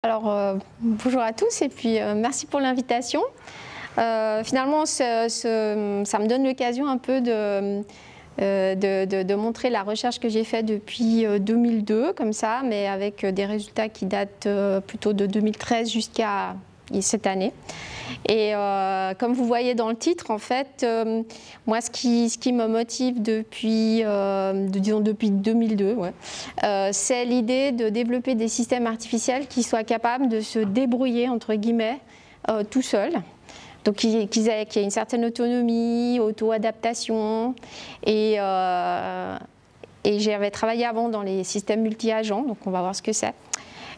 Alors, bonjour à tous et puis merci pour l'invitation. Finalement, ça me donne l'occasion un peu de montrer la recherche que j'ai faite depuis 2002, comme ça, mais avec des résultats qui datent plutôt de 2013 jusqu'à cette année. Et comme vous voyez dans le titre, en fait, moi, ce qui me motive depuis, disons depuis 2002, ouais, c'est l'idée de développer des systèmes artificiels qui soient capables de se débrouiller, entre guillemets, tout seuls. Donc, qu'il y ait une certaine autonomie, auto-adaptation. Et j'avais travaillé avant dans les systèmes multi-agents, donc on va voir ce que c'est.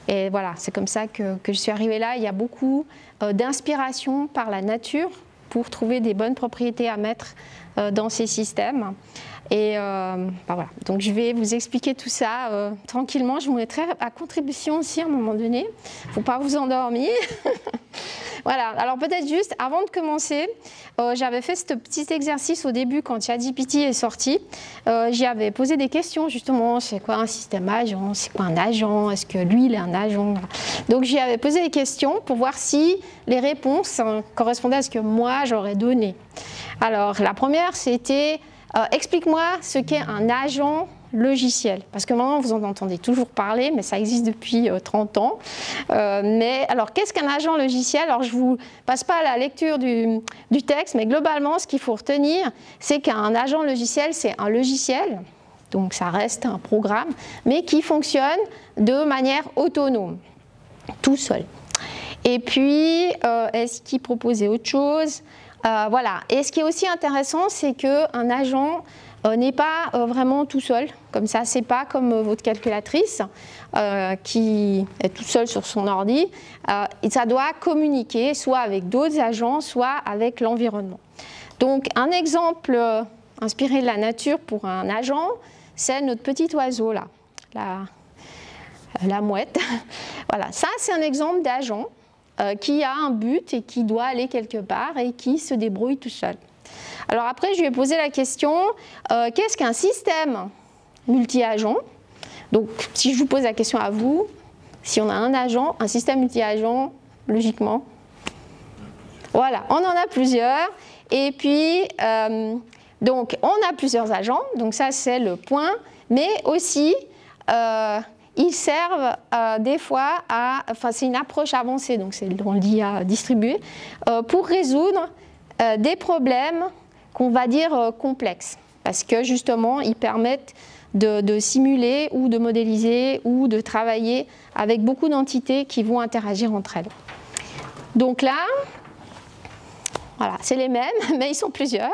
Et voilà, c'est comme ça que je suis arrivée là. Il y a beaucoup d'inspiration par la nature pour trouver des bonnes propriétés à mettre dans ces systèmes. Et voilà. Donc je vais vous expliquer tout ça tranquillement. Je vous mettrai à contribution aussi à un moment donné. Il ne faut pas vous endormir. Voilà, alors peut-être juste avant de commencer, j'avais fait ce petit exercice au début quand ChatGPT est sorti. J'y avais posé des questions justement, c'est quoi un système agent, c'est quoi un agent, est-ce que lui il est un agent. Donc j'y avais posé des questions pour voir si les réponses correspondaient à ce que moi j'aurais donné. Alors la première c'était explique-moi ce qu'est un agent logiciel, parce que maintenant vous en entendez toujours parler, mais ça existe depuis 30 ans. Mais alors qu'est-ce qu'un agent logiciel? Alors je ne vous passe pas à la lecture du texte, mais globalement ce qu'il faut retenir, c'est qu'un agent logiciel, c'est un logiciel, donc ça reste un programme, mais qui fonctionne de manière autonome, tout seul. Et puis, est-ce qu'il proposait autre chose? Voilà. Et ce qui est aussi intéressant, c'est qu'un agent n'est pas vraiment tout seul, comme ça, c'est pas comme votre calculatrice qui est tout seul sur son ordi. Et ça doit communiquer soit avec d'autres agents, soit avec l'environnement. Donc un exemple inspiré de la nature pour un agent, c'est notre petit oiseau là, la mouette. Voilà, ça c'est un exemple d'agent qui a un but et qui doit aller quelque part et qui se débrouille tout seul. Alors après, je lui ai posé la question, qu'est-ce qu'un système multi-agent? Donc, si je vous pose la question à vous, si on a un agent, un système multi-agent, logiquement, voilà, on en a plusieurs. Et puis, donc, on a plusieurs agents, donc ça, c'est le point, mais aussi, ils servent des fois à, enfin, c'est une approche avancée, donc c'est dans l'IA distribuée, pour résoudre des problèmes qu'on va dire complexes, parce que justement, ils permettent de simuler ou de modéliser ou de travailler avec beaucoup d'entités qui vont interagir entre elles. Donc là, voilà, c'est les mêmes, mais ils sont plusieurs.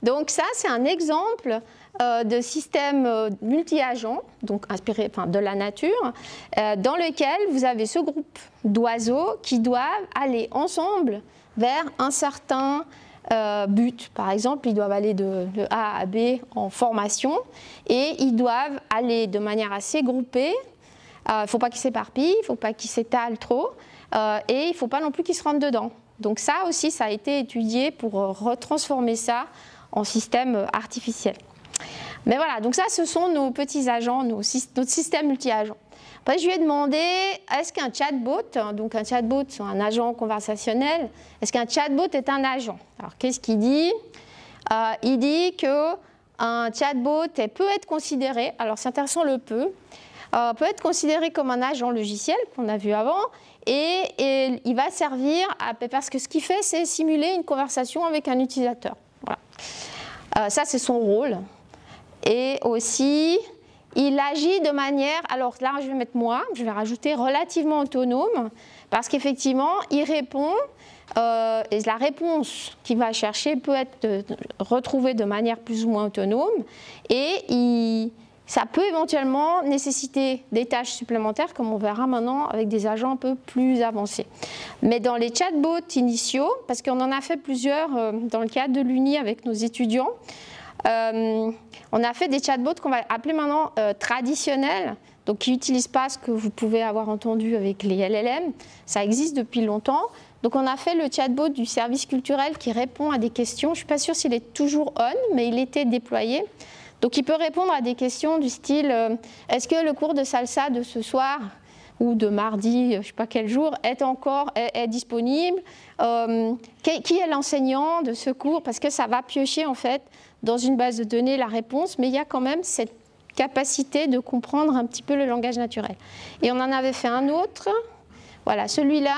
Donc ça, c'est un exemple de système multi-agent, donc inspiré de la nature, dans lequel vous avez ce groupe d'oiseaux qui doivent aller ensemble vers un certain but. Par exemple, ils doivent aller de A à B en formation et ils doivent aller de manière assez groupée. Il ne faut pas qu'ils s'éparpillent, il ne faut pas qu'ils s'étalent trop et il ne faut pas non plus qu'ils se rentrent dedans. Donc ça aussi, ça a été étudié pour retransformer ça en système artificiel. Mais voilà, donc ça, ce sont nos petits agents, notre système multi-agent. Après, je lui ai demandé, est-ce qu'un chatbot, donc un chatbot, c'est un agent conversationnel, est-ce qu'un chatbot est un agent? Alors, qu'est-ce qu'il dit? Il dit qu'un chatbot peut être considéré, alors c'est intéressant le peut être considéré comme un agent logiciel qu'on a vu avant, et il va servir, parce que ce qu'il fait, c'est simuler une conversation avec un utilisateur. Voilà. Ça, c'est son rôle. Et aussi, il agit de manière, alors là je vais mettre moi, je vais rajouter relativement autonome, parce qu'effectivement il répond, et la réponse qu'il va chercher peut être retrouvée de manière plus ou moins autonome, et ça peut éventuellement nécessiter des tâches supplémentaires, comme on verra maintenant avec des agents un peu plus avancés. Mais dans les chatbots initiaux, parce qu'on en a fait plusieurs dans le cadre de l'Uni avec nos étudiants, on a fait des chatbots qu'on va appeler maintenant traditionnels, donc qui n'utilisent pas ce que vous pouvez avoir entendu avec les LLM. Ça existe depuis longtemps. Donc on a fait le chatbot du service culturel qui répond à des questions. Je ne suis pas sûre s'il est toujours on, mais il était déployé. Donc il peut répondre à des questions du style est-ce que le cours de salsa de ce soir ou de mardi, je ne sais pas quel jour, est disponible. Qui est l'enseignant de ce cours? Parce que ça va piocher en fait dans une base de données la réponse, mais il y a quand même cette capacité de comprendre un petit peu le langage naturel. Et on en avait fait un autre, voilà, celui-là,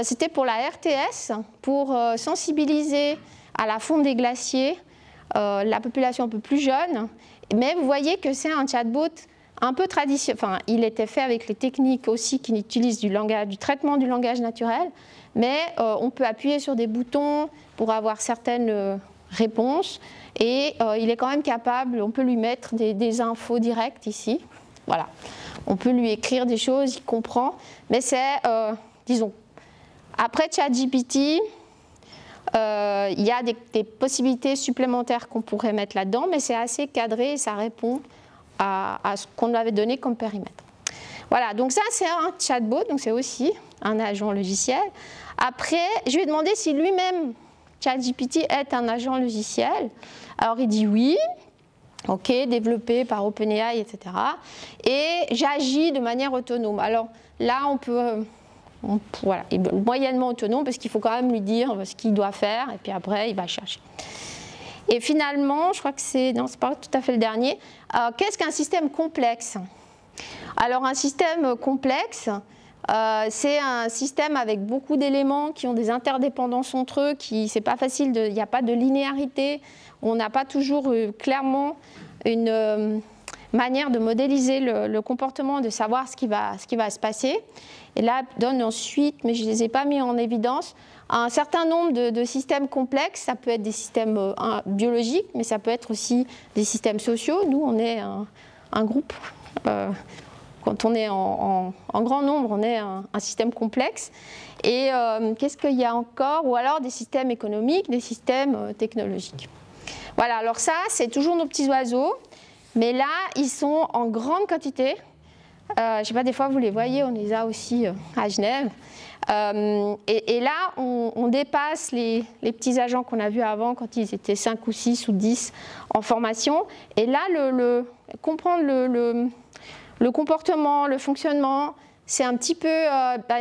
c'était pour la RTS, pour sensibiliser à la fonte des glaciers la population un peu plus jeune. Mais vous voyez que c'est un chatbot un peu traditionnel. Enfin, il était fait avec les techniques aussi qui utilisent du traitement du langage naturel, mais on peut appuyer sur des boutons pour avoir certaines réponses. Et il est quand même capable, on peut lui mettre des infos directes ici. Voilà. On peut lui écrire des choses, il comprend. Mais c'est, disons, après ChatGPT, il y a des possibilités supplémentaires qu'on pourrait mettre là-dedans, mais c'est assez cadré et ça répond à ce qu'on avait donné comme périmètre. Voilà, donc ça c'est un chatbot, donc c'est aussi un agent logiciel. Après, je lui ai demandé si lui-même, ChatGPT est un agent logiciel. Alors il dit oui, ok, développé par OpenAI, etc. Et j'agis de manière autonome. Alors là, voilà, il est moyennement autonome parce qu'il faut quand même lui dire ce qu'il doit faire et puis après il va chercher. Et finalement, je crois que c'est pas tout à fait le dernier. Qu'est-ce qu'un système complexe? Alors un système complexe, c'est un système avec beaucoup d'éléments qui ont des interdépendances entre eux, c'est pas facile, il n'y a pas de linéarité, on n'a pas toujours clairement une manière de modéliser le comportement, de savoir ce qui va se passer. Et là, donne ensuite, mais je ne les ai pas mis en évidence, un certain nombre de systèmes complexes. Ça peut être des systèmes biologiques, mais ça peut être aussi des systèmes sociaux. Nous, on est un groupe. Quand on est en grand nombre, on est un système complexe. Et qu'est-ce qu'il y a encore? Ou alors des systèmes économiques, des systèmes technologiques. Voilà, alors ça, c'est toujours nos petits oiseaux. Mais là, ils sont en grande quantité. Je ne sais pas, des fois, vous les voyez, on les a aussi à Genève. Et là, on dépasse les petits agents qu'on a vus avant, quand ils étaient 5 ou 6 ou 10 en formation. Et là, comprendre le comportement, le fonctionnement, c'est un petit peu,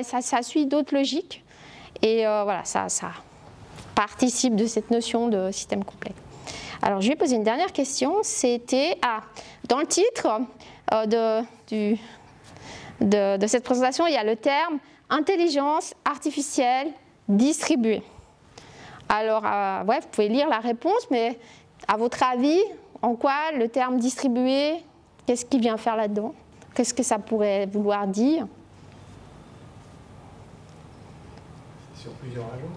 ça suit d'autres logiques. Et voilà, ça participe de cette notion de système complexe. Alors, je vais poser une dernière question. C'était, dans le titre de cette présentation, il y a le terme intelligence artificielle distribuée. Alors, ouais, vous pouvez lire la réponse, mais à votre avis, en quoi le terme distribué, qu'est-ce qu'il vient faire là-dedans? Qu'est-ce que ça pourrait vouloir dire? Sur plusieurs agents?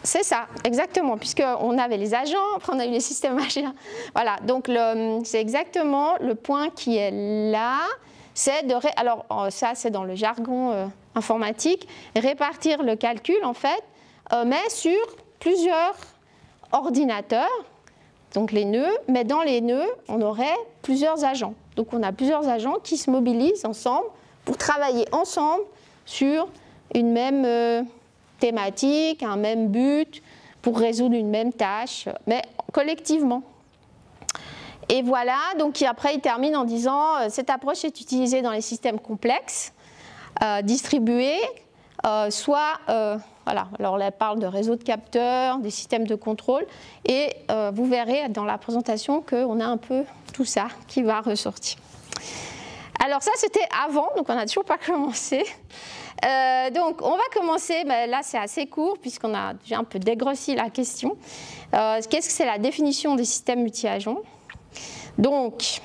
C'est ça, exactement, puisqu'on avait les agents, après on a eu les systèmes agents. Voilà, donc c'est exactement le point qui est là. Alors ça c'est dans le jargon informatique, répartir le calcul en fait, mais sur plusieurs ordinateurs, donc les nœuds, mais dans les nœuds on aurait plusieurs agents. Donc on a plusieurs agents qui se mobilisent ensemble pour travailler ensemble sur une même thématique, un même but, pour résoudre une même tâche, mais collectivement. Et voilà, donc après il termine en disant cette approche est utilisée dans les systèmes complexes, distribués, voilà, alors là, elle parle de réseaux de capteurs, des systèmes de contrôle, et vous verrez dans la présentation qu'on a un peu tout ça qui va ressortir. Alors ça c'était avant, donc on n'a toujours pas commencé. Donc on va commencer, mais là c'est assez court puisqu'on a déjà un peu dégrossi la question. Qu'est-ce que c'est la définition des systèmes multi-agents? Donc,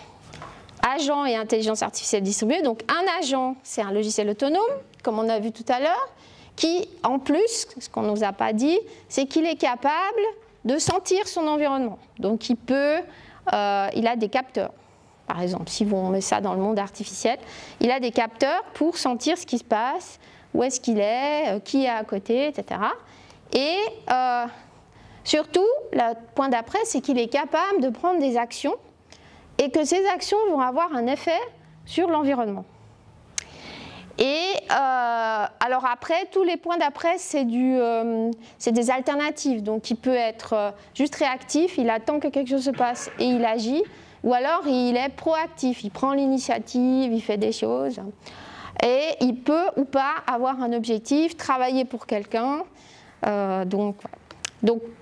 agent et intelligence artificielle distribuée. Donc un agent, c'est un logiciel autonome, comme on a vu tout à l'heure, qui en plus, ce qu'on ne nous a pas dit, c'est qu'il est capable de sentir son environnement. Donc il a des capteurs. Par exemple, si on met ça dans le monde artificiel, il a des capteurs pour sentir ce qui se passe, où est-ce qu'il est, qui est à côté, etc. Et surtout, le point d'après, c'est qu'il est capable de prendre des actions et que ces actions vont avoir un effet sur l'environnement. Et alors après, tous les points d'après, c'est des alternatives. Donc il peut être juste réactif, il attend que quelque chose se passe et il agit. Ou alors il est proactif, il prend l'initiative, il fait des choses. Et il peut ou pas avoir un objectif, travailler pour quelqu'un. Donc,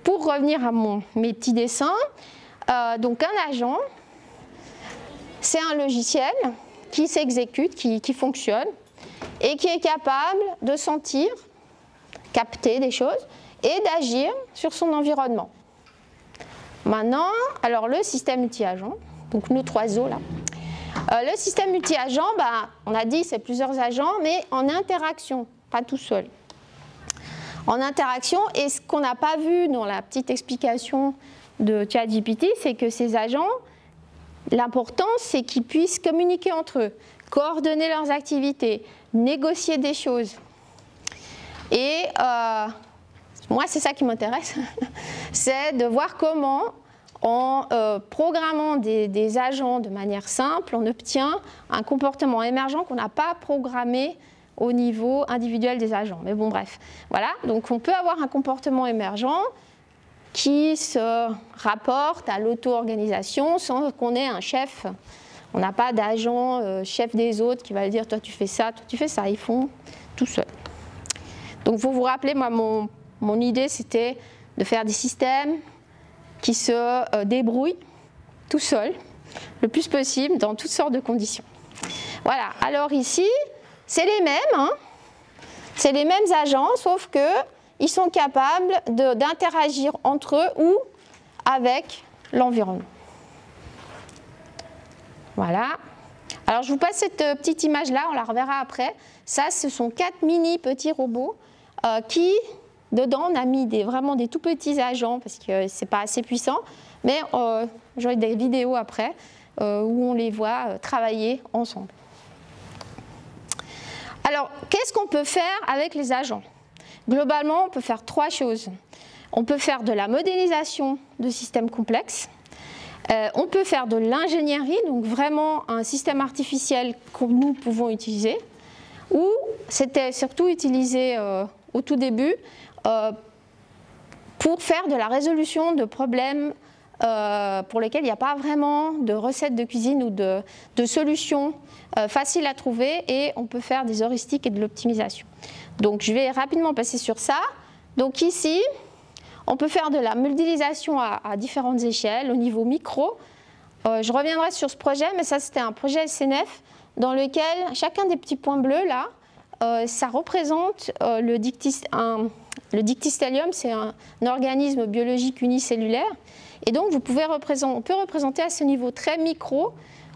pour revenir à mes petits dessins, donc un agent, c'est un logiciel qui s'exécute, qui fonctionne et qui est capable de sentir, capter des choses et d'agir sur son environnement. Maintenant, alors le système multi-agent, donc notre oiseau là. Le système multi-agent, on a dit c'est plusieurs agents, mais en interaction, pas tout seul. En interaction, et ce qu'on n'a pas vu dans la petite explication de ChatGPT, c'est que ces agents, l'important c'est qu'ils puissent communiquer entre eux, coordonner leurs activités, négocier des choses. Et moi c'est ça qui m'intéresse, c'est de voir comment en programmant des agents de manière simple, on obtient un comportement émergent qu'on n'a pas programmé au niveau individuel des agents. Mais bon, bref. Voilà, donc on peut avoir un comportement émergent qui se rapporte à l'auto-organisation sans qu'on ait un chef. On n'a pas d'agent chef des autres qui va dire « toi tu fais ça, toi tu fais ça ». Ils font tout seuls. Donc vous vous rappelez, moi mon idée c'était de faire des systèmes qui se débrouillent tout seuls, le plus possible, dans toutes sortes de conditions. Voilà, alors ici, c'est les mêmes, hein. C'est les mêmes agents, sauf qu'ils sont capables d'interagir entre eux ou avec l'environnement. Voilà. Alors je vous passe cette petite image-là, on la reverra après. Ça, ce sont 4 mini petits robots qui... Dedans, on a mis vraiment des tout petits agents parce que ce n'est pas assez puissant, mais j'aurai des vidéos après où on les voit travailler ensemble. Alors, qu'est-ce qu'on peut faire avec les agents? Globalement, on peut faire 3 choses. On peut faire de la modélisation de systèmes complexes, on peut faire de l'ingénierie, donc vraiment un système artificiel que nous pouvons utiliser, ou c'était surtout utilisé au tout début, pour faire de la résolution de problèmes pour lesquels il n'y a pas vraiment de recettes de cuisine ou de solutions faciles à trouver, et on peut faire des heuristiques et de l'optimisation. Donc je vais rapidement passer sur ça. Donc ici, on peut faire de la modélisation à différentes échelles, au niveau micro. Je reviendrai sur ce projet, mais ça c'était un projet SNF dans lequel chacun des petits points bleus là, ça représente le dictystellium, c'est un organisme biologique unicellulaire. Et donc, on peut représenter à ce niveau très micro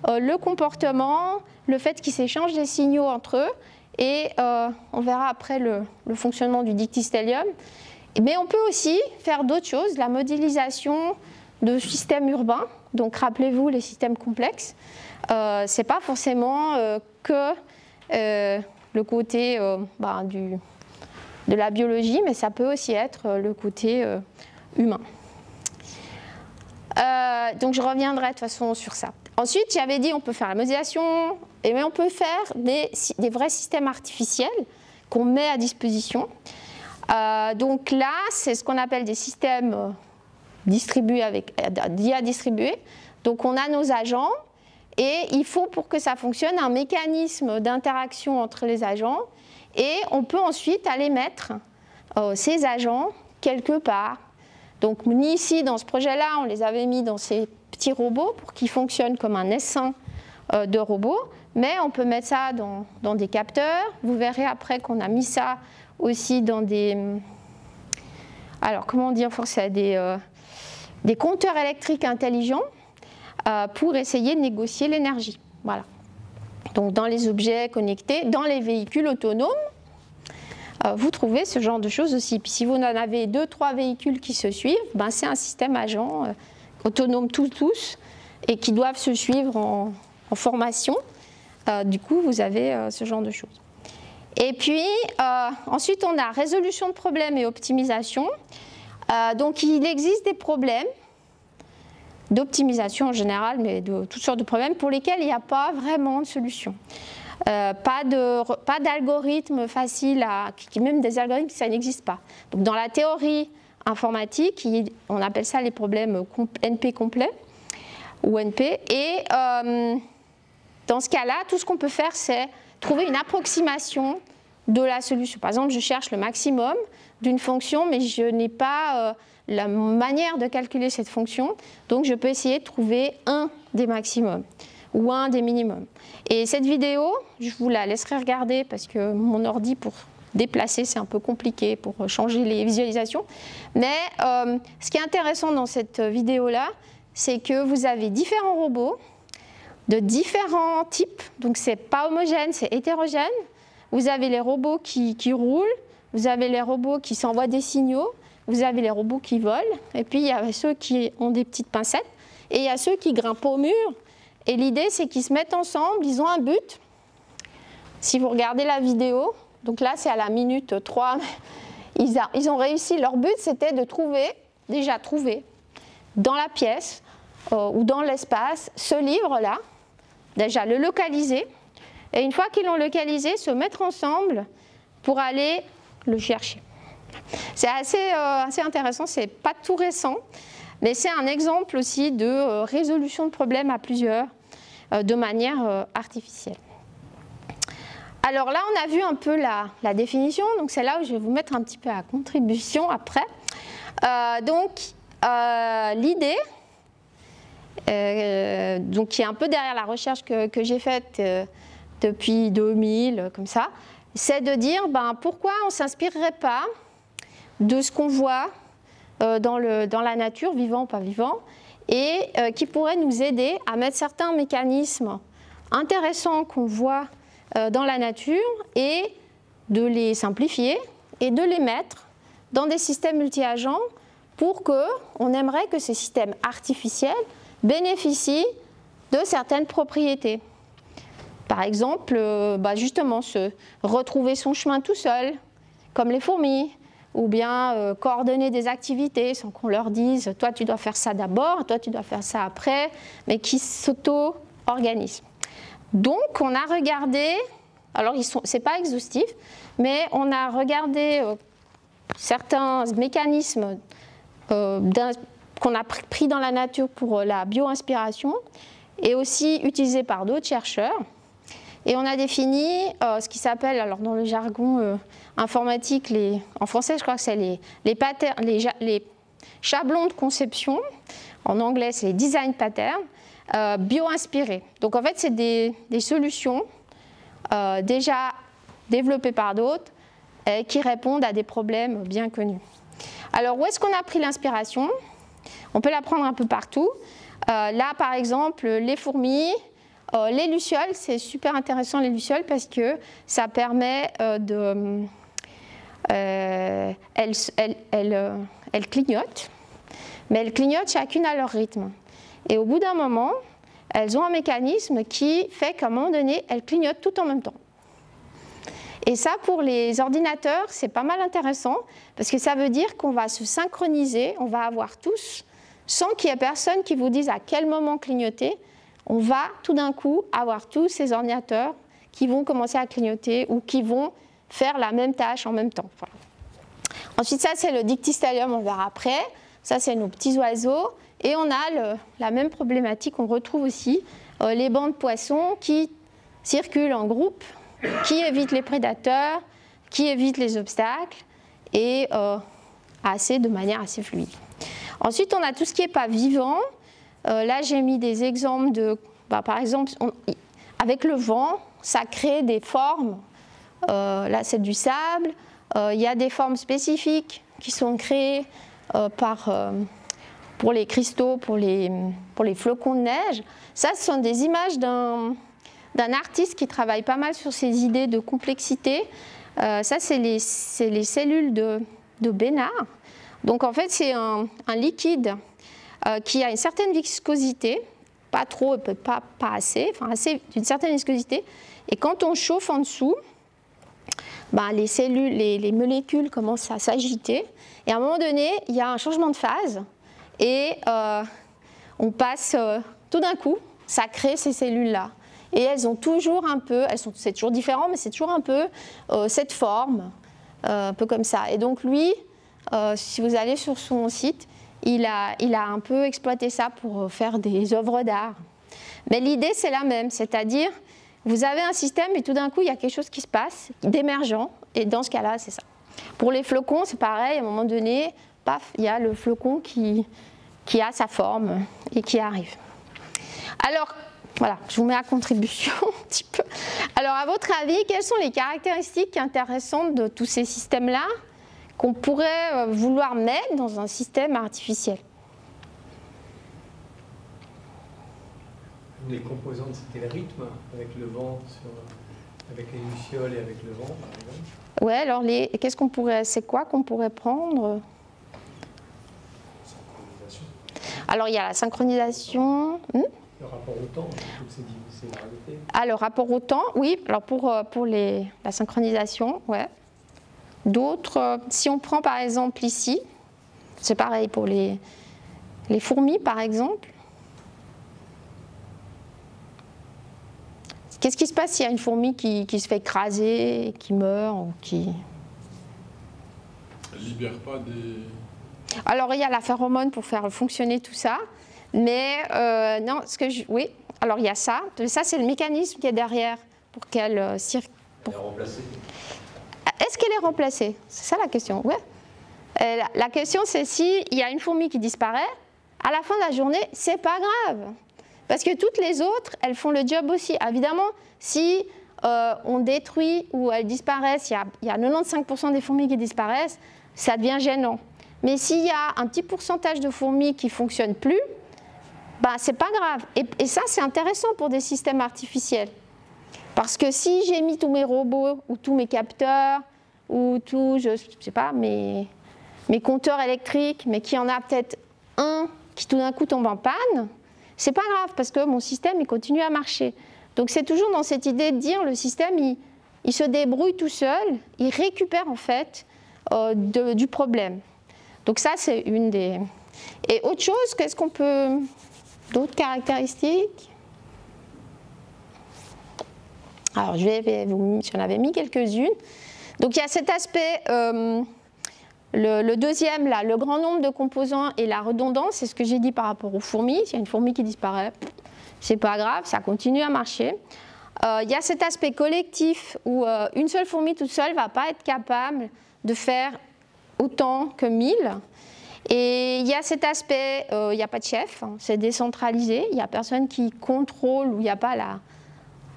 le comportement, le fait qu'ils s'échangent des signaux entre eux. Et on verra après le fonctionnement du dictystellium. Mais on peut aussi faire d'autres choses, la modélisation de systèmes urbains. Donc, rappelez-vous les systèmes complexes. Ce n'est pas forcément que le côté de la biologie, mais ça peut aussi être le côté humain. Donc je reviendrai de toute façon sur ça. Ensuite, j'avais dit on peut faire la modélisation, mais on peut faire des vrais systèmes artificiels qu'on met à disposition. Donc là, c'est ce qu'on appelle des systèmes distribués avec d'IA distribués. Donc on a nos agents, et il faut pour que ça fonctionne un mécanisme d'interaction entre les agents. Et on peut ensuite aller mettre ces agents quelque part. Donc ici, dans ce projet-là, on les avait mis dans ces petits robots pour qu'ils fonctionnent comme un essaim de robots. Mais on peut mettre ça dans des capteurs. Vous verrez après qu'on a mis ça aussi dans des... Alors, comment dire, c'est des compteurs électriques intelligents pour essayer de négocier l'énergie. Voilà. Donc dans les objets connectés, dans les véhicules autonomes, vous trouvez ce genre de choses aussi. Puis si vous en avez 2-3 véhicules qui se suivent, c'est un système agent autonome tous, et qui doivent se suivre en formation. Du coup, vous avez ce genre de choses. Et puis, ensuite, on a résolution de problèmes et optimisation. Donc il existe des problèmes d'optimisation en général, mais de toutes sortes de problèmes pour lesquels il n'y a pas vraiment de solution. Pas d'algorithme facile, même des algorithmes, ça n'existe pas. Donc dans la théorie informatique, on appelle ça les problèmes NP complets, ou NP, et dans ce cas-là, tout ce qu'on peut faire, c'est trouver une approximation de la solution. Par exemple, je cherche le maximum d'une fonction, mais je n'ai pas la manière de calculer cette fonction, donc je peux essayer de trouver un des maximums ou un des minimums. Et cette vidéo, je vous la laisserai regarder parce que mon ordi, pour déplacer, c'est un peu compliqué pour changer les visualisations. Mais ce qui est intéressant dans cette vidéo-là, c'est que vous avez différents robots de différents types, donc c'est pas homogène, c'est hétérogène. Vous avez les robots qui roulent, vous avez les robots qui s'envoient des signaux, vous avez les robots qui volent, et puis il y a ceux qui ont des petites pincettes, et il y a ceux qui grimpent au mur. Et l'idée, c'est qu'ils se mettent ensemble, ils ont un but. Si vous regardez la vidéo, donc là c'est à la minute 3, ils ont réussi, leur but c'était de trouver dans la pièce ou dans l'espace ce livre-là, déjà le localiser, et une fois qu'ils l'ont localisé, se mettre ensemble pour aller le chercher. C'est assez intéressant, c'est pas tout récent, mais c'est un exemple aussi de résolution de problèmes à plusieurs de manière artificielle. Alors là, on a vu un peu la définition, donc c'est là où je vais vous mettre un petit peu à contribution après. L'idée, qui est un peu derrière la recherche que j'ai faite depuis 2000, comme ça, c'est de dire pourquoi on ne s'inspirerait pas de ce qu'on voit dans la nature, vivant ou pas vivant, et qui pourrait nous aider à mettre certains mécanismes intéressants qu'on voit dans la nature et de les simplifier et de les mettre dans des systèmes multi-agents pour qu'on aimerait que ces systèmes artificiels bénéficient de certaines propriétés. Par exemple, justement, se retrouver son chemin tout seul, comme les fourmis, ou bien coordonner des activités sans qu'on leur dise « toi tu dois faire ça d'abord, toi tu dois faire ça après », mais qui s'auto-organisent. Donc on a regardé, alors ce n'est pas exhaustif, mais on a regardé certains mécanismes qu'on a pris dans la nature pour la bio-inspiration et aussi utilisés par d'autres chercheurs. Et on a défini ce qui s'appelle, alors dans le jargon informatique, en français je crois que c'est les chablons de conception, en anglais c'est les design patterns, bio-inspirés. Donc en fait c'est des solutions déjà développées par d'autres qui répondent à des problèmes bien connus. Alors où est-ce qu'on a pris l'inspiration? On peut la prendre un peu partout. Là par exemple les fourmis, les lucioles, c'est super intéressant les lucioles parce que ça permet elles clignotent, mais elles clignotent chacune à leur rythme. Et au bout d'un moment, elles ont un mécanisme qui fait qu'à un moment donné, elles clignotent tout en même temps. Et ça, pour les ordinateurs, c'est pas mal intéressant parce que ça veut dire qu'on va se synchroniser, on va avoir tous, sans qu'il y ait personne qui vous dise à quel moment clignoter, on va tout d'un coup avoir tous ces ordinateurs qui vont commencer à clignoter ou qui vont faire la même tâche en même temps. Voilà. Ensuite, ça c'est le dictystellium, on verra après. Ça c'est nos petits oiseaux. Et on a la même problématique, on retrouve aussi les bancs de poissons qui circulent en groupe, qui évitent les prédateurs, qui évitent les obstacles et de manière assez fluide. Ensuite, on a tout ce qui n'est pas vivant. Là, j'ai mis des exemples de, par exemple, avec le vent, ça crée des formes. Là, c'est du sable. Il y a des formes spécifiques qui sont créées pour les cristaux, pour les flocons de neige. Ça, ce sont des images d'un artiste qui travaille pas mal sur ces idées de complexité. Ça, c'est les cellules de Bénard. Donc, en fait, c'est un liquide qui a une certaine viscosité, pas trop, pas assez, enfin assez d'une certaine viscosité. Et quand on chauffe en dessous, les cellules, les molécules commencent à s'agiter. Et à un moment donné, il y a un changement de phase. Et on passe, tout d'un coup, ça crée ces cellules-là. Et elles ont toujours un peu, c'est toujours différent, mais c'est toujours un peu cette forme, un peu comme ça. Et donc lui, si vous allez sur son site, il a un peu exploité ça pour faire des œuvres d'art. Mais l'idée, c'est la même, c'est-à-dire vous avez un système et tout d'un coup, il y a quelque chose qui se passe, d'émergent, et dans ce cas-là, c'est ça. Pour les flocons, c'est pareil, à un moment donné, paf, il y a le flocon qui a sa forme et qui arrive. Alors, voilà, je vous mets à contribution un petit peu. Alors, à votre avis, quelles sont les caractéristiques intéressantes de tous ces systèmes-là qu'on pourrait vouloir mettre dans un système artificiel? Les composantes, c'était le rythme, avec le vent, avec les lucioles et avec le vent, par exemple. Ouais, alors qu'est-ce qu'on pourrait, c'est quoi qu'on pourrait prendre? Synchronisation. Alors, il y a la synchronisation. Le rapport au temps, toutes ces variétés. Ah, le rapport au temps, oui. Alors, pour la synchronisation, ouais. D'autres, si on prend par exemple ici, c'est pareil pour les fourmis, par exemple. Qu'est-ce qui se passe s'il y a une fourmi qui se fait écraser, qui meurt ou qui... Elle ne libère pas des... Alors, il y a la phéromone pour faire fonctionner tout ça. Mais, non, oui, alors il y a ça. Ça, c'est le mécanisme qui est derrière pour qu'elle Elle est remplacée. Est-ce qu'elle est remplacée? C'est ça la question, ouais. La question, c'est s'il y a une fourmi qui disparaît, à la fin de la journée, c'est pas grave. Parce que toutes les autres, elles font le job aussi. Évidemment, si on détruit ou elles disparaissent, il y a 95% des fourmis qui disparaissent, ça devient gênant. Mais s'il y a un petit pourcentage de fourmis qui ne fonctionnent plus, bah, c'est pas grave. Et ça, c'est intéressant pour des systèmes artificiels. Parce que si j'ai mis tous mes robots, ou tous mes capteurs, ou tous, je sais pas, mes compteurs électriques, mais qu'il y en a peut-être un qui tout d'un coup tombe en panne, c'est pas grave, parce que mon système, il continue à marcher. Donc c'est toujours dans cette idée de dire, le système, il se débrouille tout seul, il récupère en fait du problème. Donc ça, c'est une des... Et autre chose, qu'est-ce qu'on peut... D'autres caractéristiques? Alors, j'en avais mis quelques-unes. Donc, il y a cet aspect, le deuxième, là, le grand nombre de composants et la redondance, c'est ce que j'ai dit par rapport aux fourmis. S'il y a une fourmi qui disparaît, c'est pas grave, ça continue à marcher. Il y a cet aspect collectif où une seule fourmi toute seule ne va pas être capable de faire autant que 1000. Et il y a cet aspect, il n'y a pas de chef, hein, c'est décentralisé, il n'y a personne qui contrôle, ou il n'y a pas la...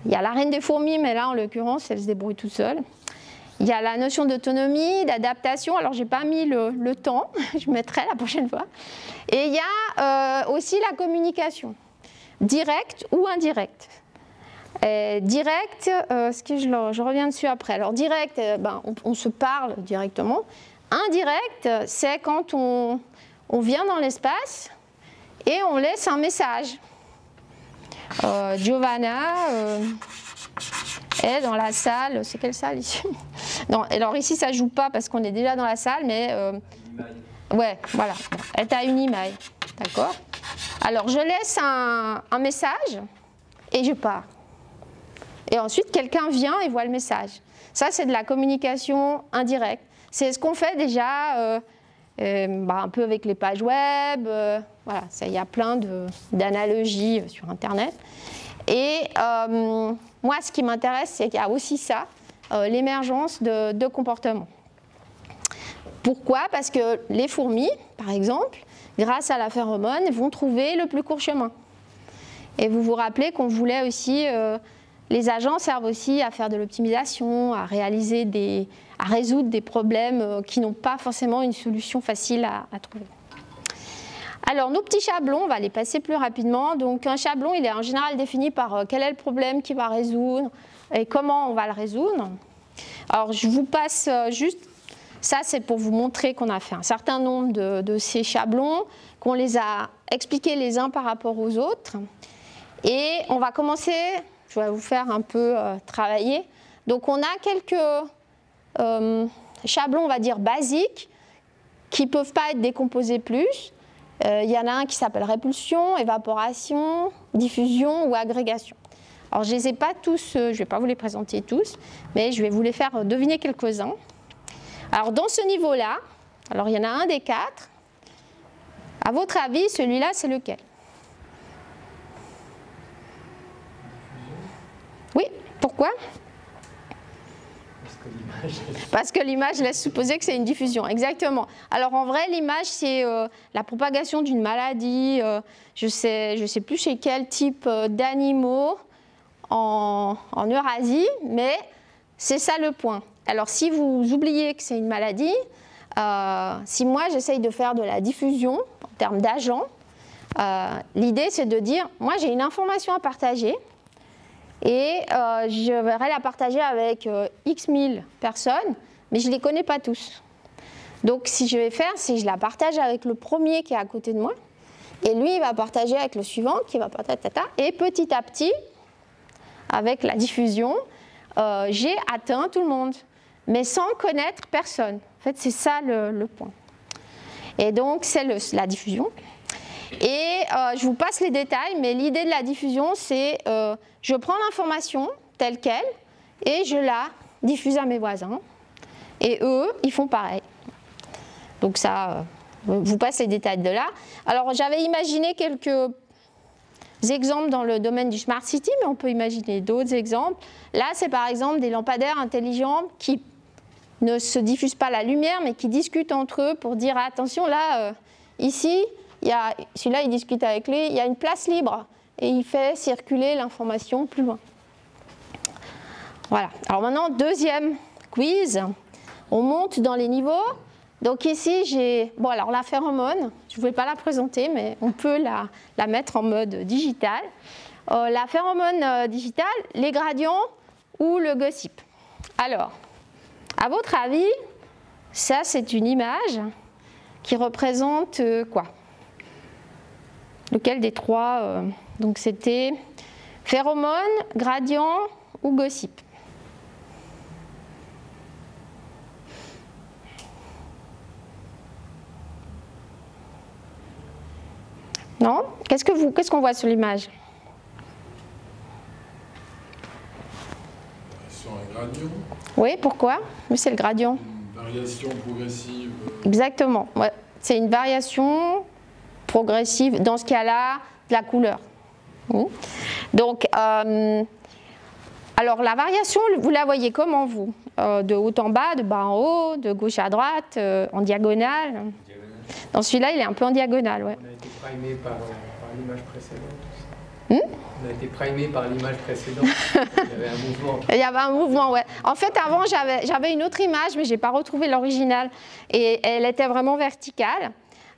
Il y a la reine des fourmis, mais là, en l'occurrence, elle se débrouille toute seule. Il y a la notion d'autonomie, d'adaptation, alors je n'ai pas mis le temps, je mettrai la prochaine fois. Et il y a aussi la communication, directe ou indirecte. Direct, je reviens dessus après. Alors direct, on se parle directement. Indirect, c'est quand on vient dans l'espace et on laisse un message. Giovanna est dans la salle. C'est quelle salle ici? Non, alors ici ça ne joue pas parce qu'on est déjà dans la salle, mais... ouais, voilà. Elle est à une email. D'accord? Alors je laisse un message et je pars. Et ensuite quelqu'un vient et voit le message. Ça, c'est de la communication indirecte. C'est ce qu'on fait déjà un peu avec les pages web. Voilà, il y a plein d'analogies sur Internet. Et moi, ce qui m'intéresse, c'est qu'il y a aussi ça, l'émergence de comportements. Pourquoi? Parce que les fourmis, par exemple, grâce à la phéromone, vont trouver le plus court chemin. Et vous vous rappelez qu'on voulait aussi... les agents servent aussi à faire de l'optimisation, à résoudre des problèmes qui n'ont pas forcément une solution facile à trouver. Alors, nos petits chablons, on va les passer plus rapidement. Donc, un chablon, il est en général défini par quel est le problème qu'il va résoudre et comment on va le résoudre. Alors, je vous passe juste, ça c'est pour vous montrer qu'on a fait un certain nombre de ces chablons, qu'on les a expliqués les uns par rapport aux autres. Et on va commencer... Je vais vous faire un peu travailler. Donc, on a quelques chablons, on va dire, basiques, qui ne peuvent pas être décomposés plus. Il y en a un qui s'appelle répulsion, évaporation, diffusion ou agrégation. Alors, je ne les ai pas tous, je ne vais pas vous les présenter tous, mais je vais vous les faire deviner quelques-uns. Alors, dans ce niveau-là, alors il y en a un des quatre. À votre avis, celui-là, c'est lequel? Oui, pourquoi? Parce que l'image laisse supposer que c'est une diffusion, exactement. Alors en vrai, l'image, c'est la propagation d'une maladie, je sais plus chez quel type d'animaux en Eurasie, mais c'est ça le point. Alors si vous oubliez que c'est une maladie, si moi j'essaye de faire de la diffusion en termes d'agents, l'idée c'est de dire, moi j'ai une information à partager, et je vais la partager avec X mille personnes, mais je ne les connais pas tous. Donc, ce que je vais faire, c'est que je la partage avec le premier qui est à côté de moi, et lui, il va partager avec le suivant, qui va partager, et petit à petit, avec la diffusion, j'ai atteint tout le monde, mais sans connaître personne. En fait, c'est ça le point. Et donc, c'est la diffusion. Et je vous passe les détails, mais l'idée de la diffusion, c'est je prends l'information telle qu'elle et je la diffuse à mes voisins. Et eux, ils font pareil. Donc ça, je vous passe les détails de là. Alors j'avais imaginé quelques exemples dans le domaine du Smart City, mais on peut imaginer d'autres exemples. Là, c'est par exemple des lampadaires intelligents qui ne se diffusent pas la lumière, mais qui discutent entre eux pour dire attention, là, ici, celui-là, il discute avec lui, il y a une place libre et il fait circuler l'information plus loin. Voilà. Alors maintenant, deuxième quiz. On monte dans les niveaux. Donc ici, j'ai... Bon, alors la phéromone, je ne voulais pas la présenter, mais on peut la mettre en mode digital. La phéromone digitale, les gradients ou le gossip. Alors, à votre avis, ça, c'est une image qui représente quoi ? Lequel des trois donc c'était phéromone, gradient ou gossip. Non? Qu'est-ce qu'on voit sur l'image? Sur un gradient. Oui, pourquoi? Mais c'est le gradient. Une variation progressive. Exactement. Ouais. C'est une variation progressive, dans ce cas-là, de la couleur. Donc, alors la variation, vous la voyez comment, vous? De haut en bas, de bas en haut, de gauche à droite, en diagonale. Dans celui-là, il est un peu en diagonale. Ouais. On a été primé par l'image précédente. On a été primé par l'image précédente. Il y avait un mouvement. Il y avait un mouvement, ouais. En fait, avant, j'avais une autre image, mais je n'ai pas retrouvé l'original. Et elle était vraiment verticale.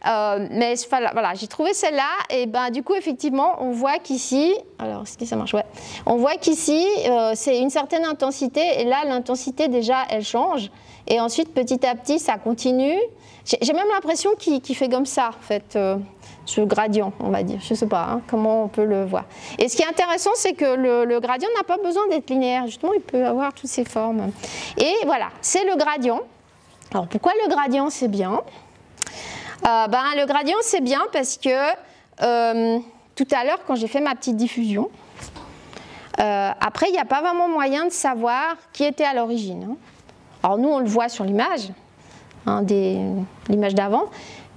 Mais voilà, j'ai trouvé celle-là. Et ben, du coup, effectivement, on voit qu'ici... Alors, est-ce que ça marche? Ouais. On voit qu'ici, c'est une certaine intensité. Et là, l'intensité, déjà, elle change. Et ensuite, petit à petit, ça continue. J'ai même l'impression qu'il fait comme ça, en fait, ce gradient, on va dire. Je ne sais pas comment on peut le voir. Et ce qui est intéressant, c'est que le gradient n'a pas besoin d'être linéaire. Justement, il peut avoir toutes ces formes. Et voilà, c'est le gradient. Alors, pourquoi le gradient, c'est bien? Le gradient, c'est bien parce que tout à l'heure, quand j'ai fait ma petite diffusion, après, il n'y a pas vraiment moyen de savoir qui était à l'origine. Alors, nous, on le voit sur l'image. L'image d'avant,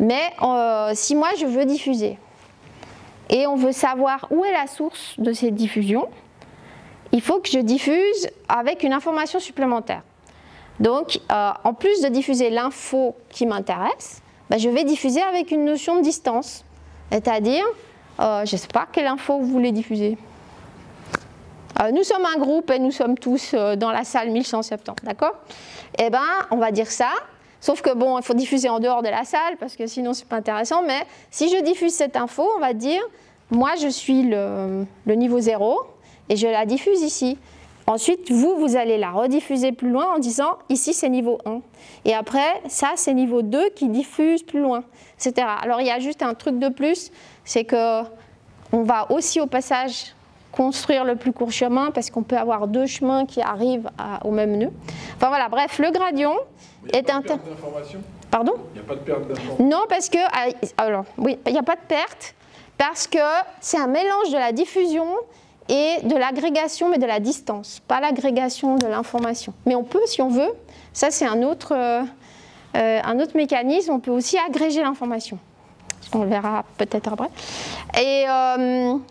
mais si moi je veux diffuser et on veut savoir où est la source de cette diffusion, il faut que je diffuse avec une information supplémentaire. Donc, en plus de diffuser l'info qui m'intéresse, je vais diffuser avec une notion de distance, c'est-à-dire, je ne sais pas quelle info vous voulez diffuser. Nous sommes un groupe et nous sommes tous dans la salle 1170, d'accord? Eh bien, on va dire ça. Sauf que bon, il faut diffuser en dehors de la salle parce que sinon c'est pas intéressant. Mais si je diffuse cette info, on va dire, moi je suis le niveau 0 et je la diffuse ici. Ensuite, vous allez la rediffuser plus loin en disant, ici c'est niveau 1. Et après, ça c'est niveau 2 qui diffuse plus loin, etc. Alors il y a juste un truc de plus, c'est que on va aussi au passage construire le plus court chemin parce qu'on peut avoir deux chemins qui arrivent au même nœud. Enfin voilà, bref, le gradient est un... Pardon? Il n'y a pas de perte d'information? Non, parce que... Alors, oui, il n'y a pas de perte parce que c'est un mélange de la diffusion et de l'agrégation, mais de la distance, pas l'agrégation de l'information. Mais on peut, si on veut, ça c'est un autre mécanisme, on peut aussi agréger l'information. On le verra peut-être après. Et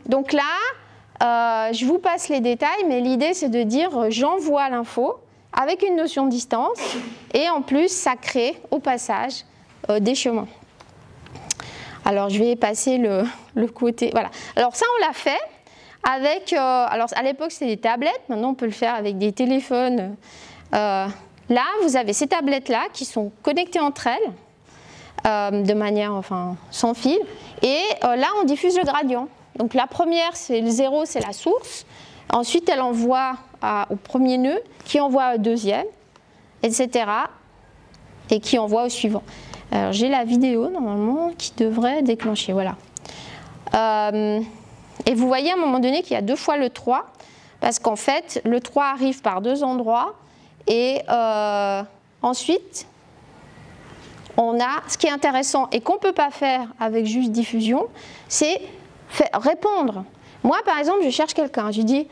donc là, je vous passe les détails, mais l'idée c'est de dire j'envoie l'info avec une notion de distance et en plus ça crée au passage des chemins. Alors je vais passer le côté, voilà. Alors ça on l'a fait avec, alors à l'époque c'était des tablettes, maintenant on peut le faire avec des téléphones. Là vous avez ces tablettes là qui sont connectées entre elles de manière, enfin sans fil, et là on diffuse le gradient. Donc la première c'est le 0, c'est la source, ensuite elle envoie au premier nœud, qui envoie au deuxième, etc. et qui envoie au suivant. Alors j'ai la vidéo normalement qui devrait déclencher, voilà. Et vous voyez à un moment donné qu'il y a 2 fois le 3, parce qu'en fait le 3 arrive par 2 endroits, et ensuite on a, ce qui est intéressant et qu'on ne peut pas faire avec juste diffusion, c'est répondre. Moi par exemple je cherche quelqu'un, je dis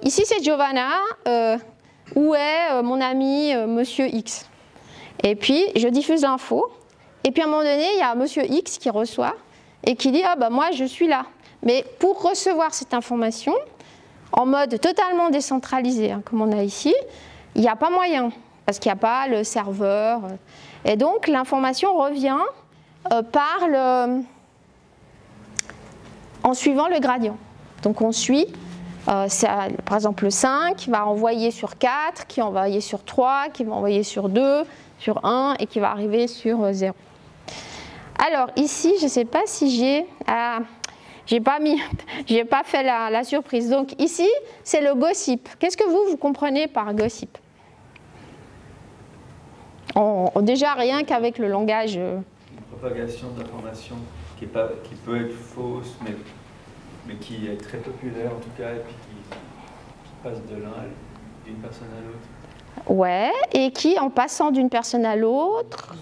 ici c'est Giovanna, où est mon ami monsieur X? Et puis je diffuse l'info, et puis à un moment donné il y a monsieur X qui reçoit et qui dit ah bah moi je suis là. Mais pour recevoir cette information en mode totalement décentralisé, hein, comme on a ici, il n'y a pas moyen, parce qu'il n'y a pas le serveur. Et donc l'information revient en suivant le gradient. Donc on suit. Par exemple, le 5 va envoyer sur 4, qui va envoyer sur 3, qui va envoyer sur 2, sur 1 et qui va arriver sur 0. Alors ici, je ne sais pas si j'ai pas fait la surprise. Donc ici, c'est le gossip. Qu'est-ce que vous comprenez par gossip? Déjà rien qu'avec le langage. Une propagation d'informations qui peut être fausse, mais qui est très populaire en tout cas, et puis qui passe d'une personne à l'autre. Ouais, et qui, en passant d'une personne à l'autre,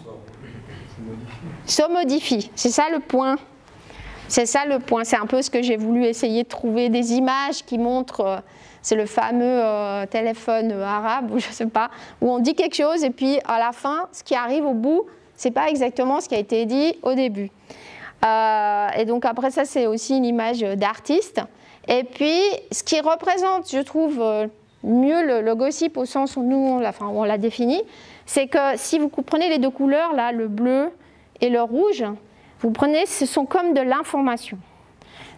se modifie. C'est ça le point. C'est ça le point. C'est un peu ce que j'ai voulu essayer de trouver, des images qui montrent, c'est le fameux téléphone arabe, ou je sais pas, où on dit quelque chose et puis à la fin, ce qui arrive au bout, c'est pas exactement ce qui a été dit au début. Et donc après ça c'est aussi une image d'artiste. Et puis ce qui représente, je trouve, mieux le gossip au sens où nous on l'a défini, c'est que si vous prenez les 2 couleurs, là, le bleu et le rouge, vous prenez, ce sont comme de l'information.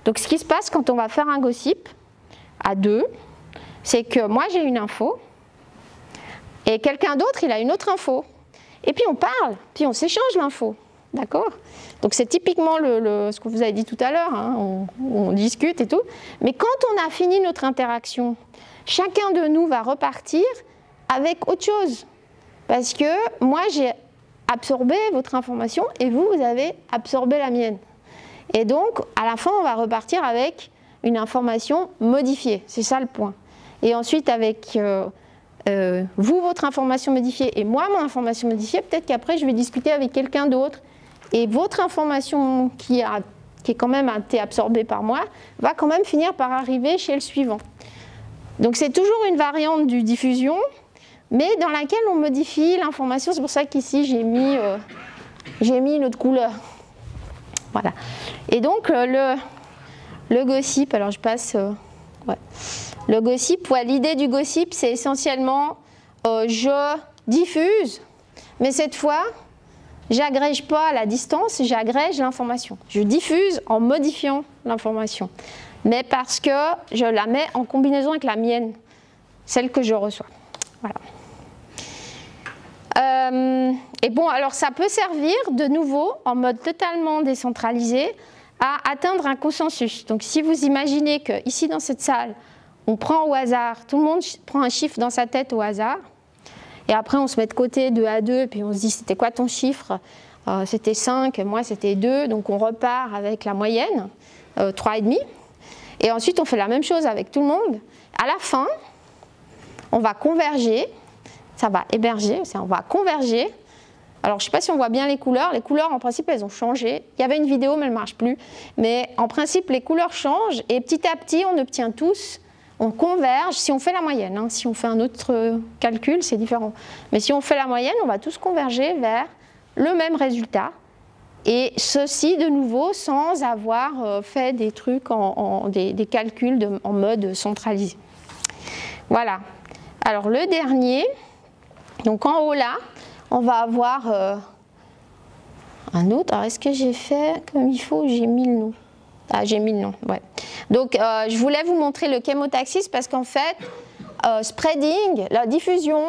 Donc ce qui se passe quand on va faire un gossip à 2, c'est que moi j'ai une info et quelqu'un d'autre il a une autre info. Et puis on parle, puis on s'échange l'info. D'accord? Donc c'est typiquement ce que vous avez dit tout à l'heure, hein, on discute et tout. Mais quand on a fini notre interaction, chacun de nous va repartir avec autre chose. Parce que moi j'ai absorbé votre information et vous avez absorbé la mienne. Et donc à la fin on va repartir avec une information modifiée. C'est ça le point. Et ensuite avec vous, votre information modifiée et moi, mon information modifiée, peut-être qu'après je vais discuter avec quelqu'un d'autre. Et votre information qui est quand même été absorbée par moi va quand même finir par arriver chez le suivant. Donc c'est toujours une variante du diffusion, mais dans laquelle on modifie l'information. C'est pour ça qu'ici j'ai mis une autre couleur. Voilà. Et donc le gossip, alors je passe... ouais. Le gossip, ouais, l'idée du gossip c'est essentiellement je diffuse, mais cette fois... j'agrège pas la distance, j'agrège l'information. Je diffuse en modifiant l'information. Mais parce que je la mets en combinaison avec la mienne, celle que je reçois. Voilà. Et bon, alors ça peut servir de nouveau, en mode totalement décentralisé, à atteindre un consensus. Donc si vous imaginez qu'ici dans cette salle, on prend au hasard, tout le monde prend un chiffre dans sa tête au hasard, et après, on se met de côté 2 à 2, et puis on se dit, c'était quoi ton chiffre? C'était 5, moi c'était 2, donc on repart avec la moyenne, 3,5. Et ensuite, on fait la même chose avec tout le monde. À la fin, on va converger, ça va héberger, on va converger. Alors, je ne sais pas si on voit bien les couleurs. Les couleurs, en principe, elles ont changé. Il y avait une vidéo, mais elle ne marche plus. Mais en principe, les couleurs changent, et petit à petit, on obtient tous... on converge, si on fait la moyenne, hein, si on fait un autre calcul, c'est différent. Mais si on fait la moyenne, on va tous converger vers le même résultat Et ceci, de nouveau, sans avoir fait des trucs, des calculs en mode centralisé. Voilà. Alors, le dernier, donc en haut là, on va avoir un autre. Alors, est-ce que j'ai fait comme il faut? J'ai mis le nom. Ah, j'ai mis le nom, ouais. Donc, je voulais vous montrer le chémotaxis parce qu'en fait, spreading, la diffusion,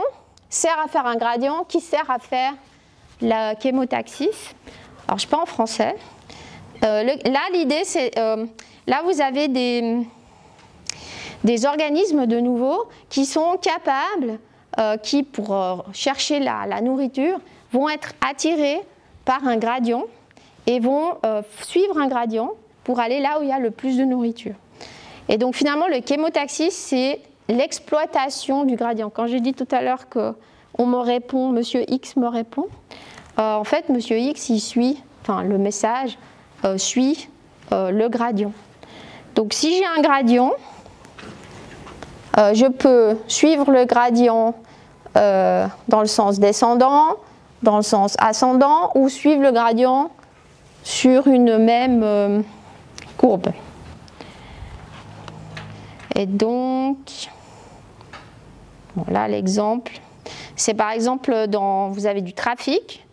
sert à faire un gradient qui sert à faire la chémotaxis. Alors, je ne sais pas en français. Là, l'idée, c'est... là, vous avez des organismes, de nouveau, qui sont capables, qui, pour chercher la nourriture, vont être attirés par un gradient et vont suivre un gradient pour aller là où il y a le plus de nourriture. Et donc, finalement, le chémotaxis, c'est l'exploitation du gradient. Quand j'ai dit tout à l'heure qu'on me répond, Monsieur X me répond, en fait, Monsieur X, il suit, enfin, le message suit le gradient. Donc, si j'ai un gradient, je peux suivre le gradient dans le sens descendant, dans le sens ascendant, ou suivre le gradient sur une même courbe. Et donc, bon, là, l'exemple, c'est par exemple, vous avez du trafic,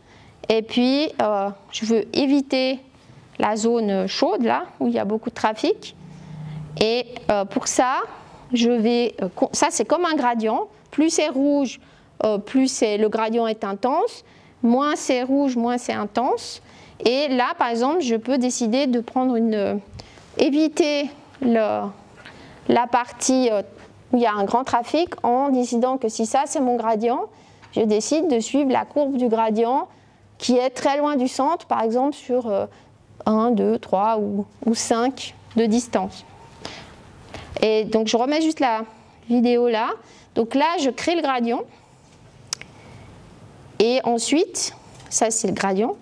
et puis je veux éviter la zone chaude, là, où il y a beaucoup de trafic. Et pour ça, ça c'est comme un gradient. Plus c'est rouge, plus le gradient est intense. Moins c'est rouge, moins c'est intense. Et là, par exemple, je peux décider de prendre éviter la partie où il y a un grand trafic en décidant que si ça c'est mon gradient, je décide de suivre la courbe du gradient qui est très loin du centre, par exemple sur 1, 2, 3 ou 5 de distance. Et donc je remets juste la vidéo là. Donc là, je crée le gradient. Et ensuite, ça c'est le gradient.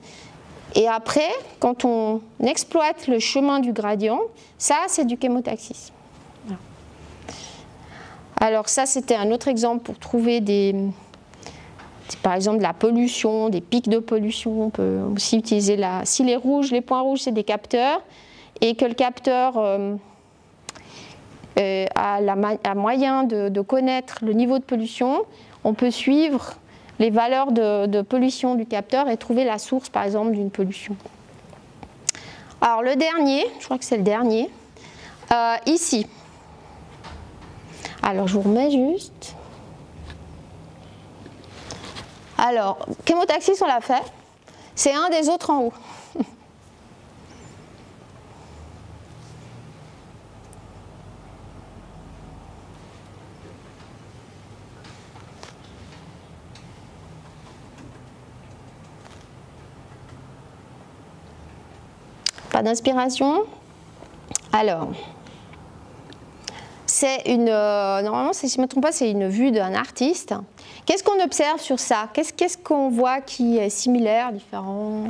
Et après, quand on exploite le chemin du gradient, ça c'est du chémotaxis. Voilà. Alors ça c'était un autre exemple pour trouver par exemple de la pollution, des pics de pollution. On peut aussi utiliser si les points rouges c'est des capteurs et que le capteur a moyen de connaître le niveau de pollution, on peut suivre les valeurs de pollution du capteur et trouver la source par exemple d'une pollution. Alors le dernier, je crois que c'est le dernier, ici. Alors je vous remets juste. Alors, chémotaxis on l'a fait, c'est un des autres en haut. Pas d'inspiration. Alors, c'est normalement, si je ne me trompe pas, c'est une vue d'un artiste. Qu'est-ce qu'on observe sur ça? Qu'est-ce qu'on voit qui est similaire, différent?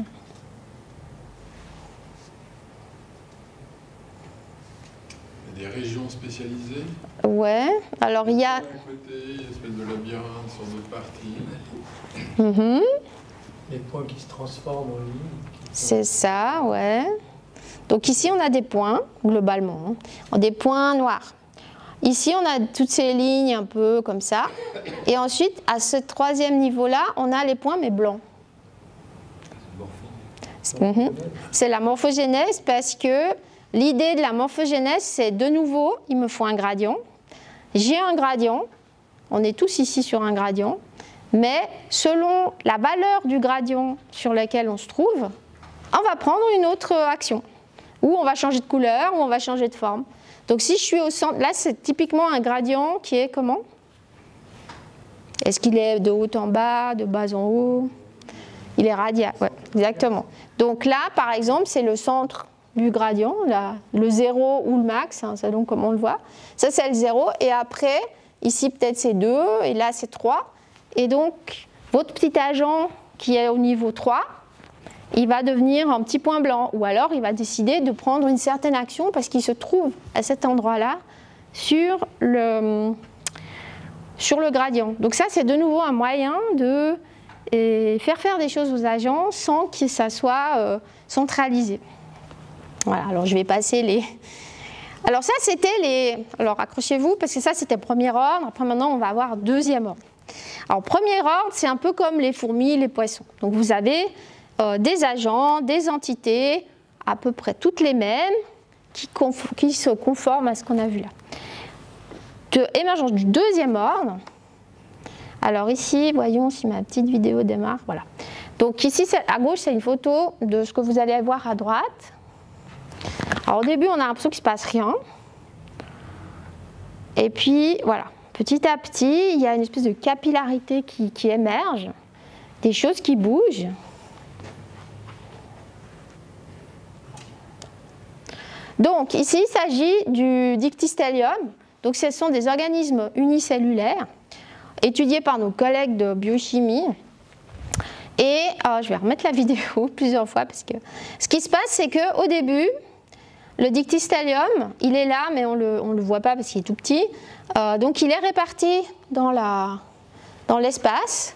Il y a des régions spécialisées. Ouais, alors il y a... À côté, une espèce de labyrinthe sur d'autres parties. Les points qui se transforment en lignes. C'est ça, ouais. Donc ici, on a des points, globalement, des points noirs. Ici, on a toutes ces lignes un peu comme ça. Et ensuite, à ce troisième niveau-là, on a les points, mais blancs. C'est la morphogénèse parce que l'idée de la morphogénèse, c'est de nouveau, il me faut un gradient. J'ai un gradient, on est tous ici sur un gradient, mais selon la valeur du gradient sur lequel on se trouve, on va prendre une autre action. Ou on va changer de couleur, ou on va changer de forme. Donc si je suis au centre, là c'est typiquement un gradient qui est comment? Est-ce qu'il est de haut en bas, de bas en haut? Il est radial, ouais, exactement. Donc là, par exemple, c'est le centre du gradient, là, le 0 ou le max, hein, selon comment on le voit. Ça c'est le 0, et après, ici peut-être c'est 2, et là c'est 3. Et donc, votre petit agent qui est au niveau 3, il va devenir un petit point blanc, ou alors il va décider de prendre une certaine action parce qu'il se trouve à cet endroit-là sur le gradient. Donc ça, c'est de nouveau un moyen et faire des choses aux agents sans que ça soit centralisé. Voilà, alors je vais passer les... Alors ça, c'était les... Alors accrochez-vous, parce que ça, c'était premier ordre. Après, maintenant, on va avoir deuxième ordre. Alors, premier ordre, c'est un peu comme les fourmis, les poissons. Donc, vous avez des agents, des entités, à peu près toutes les mêmes, qui se conforment à ce qu'on a vu là. Émergence du deuxième ordre. Alors ici, voyons si ma petite vidéo démarre. Voilà. Donc ici, à gauche, c'est une photo de ce que vous allez voir à droite. Alors au début, on a l'impression qu'il ne se passe rien. Et puis, voilà. Petit à petit, il y a une espèce de capillarité qui émerge, des choses qui bougent. Donc ici, il s'agit du dictyostelium. Donc ce sont des organismes unicellulaires étudiés par nos collègues de biochimie. Et je vais remettre la vidéo plusieurs fois parce que ce qui se passe, c'est qu'au début, le dictyostelium, il est là, mais on le voit pas parce qu'il est tout petit. Donc il est réparti dans l'espace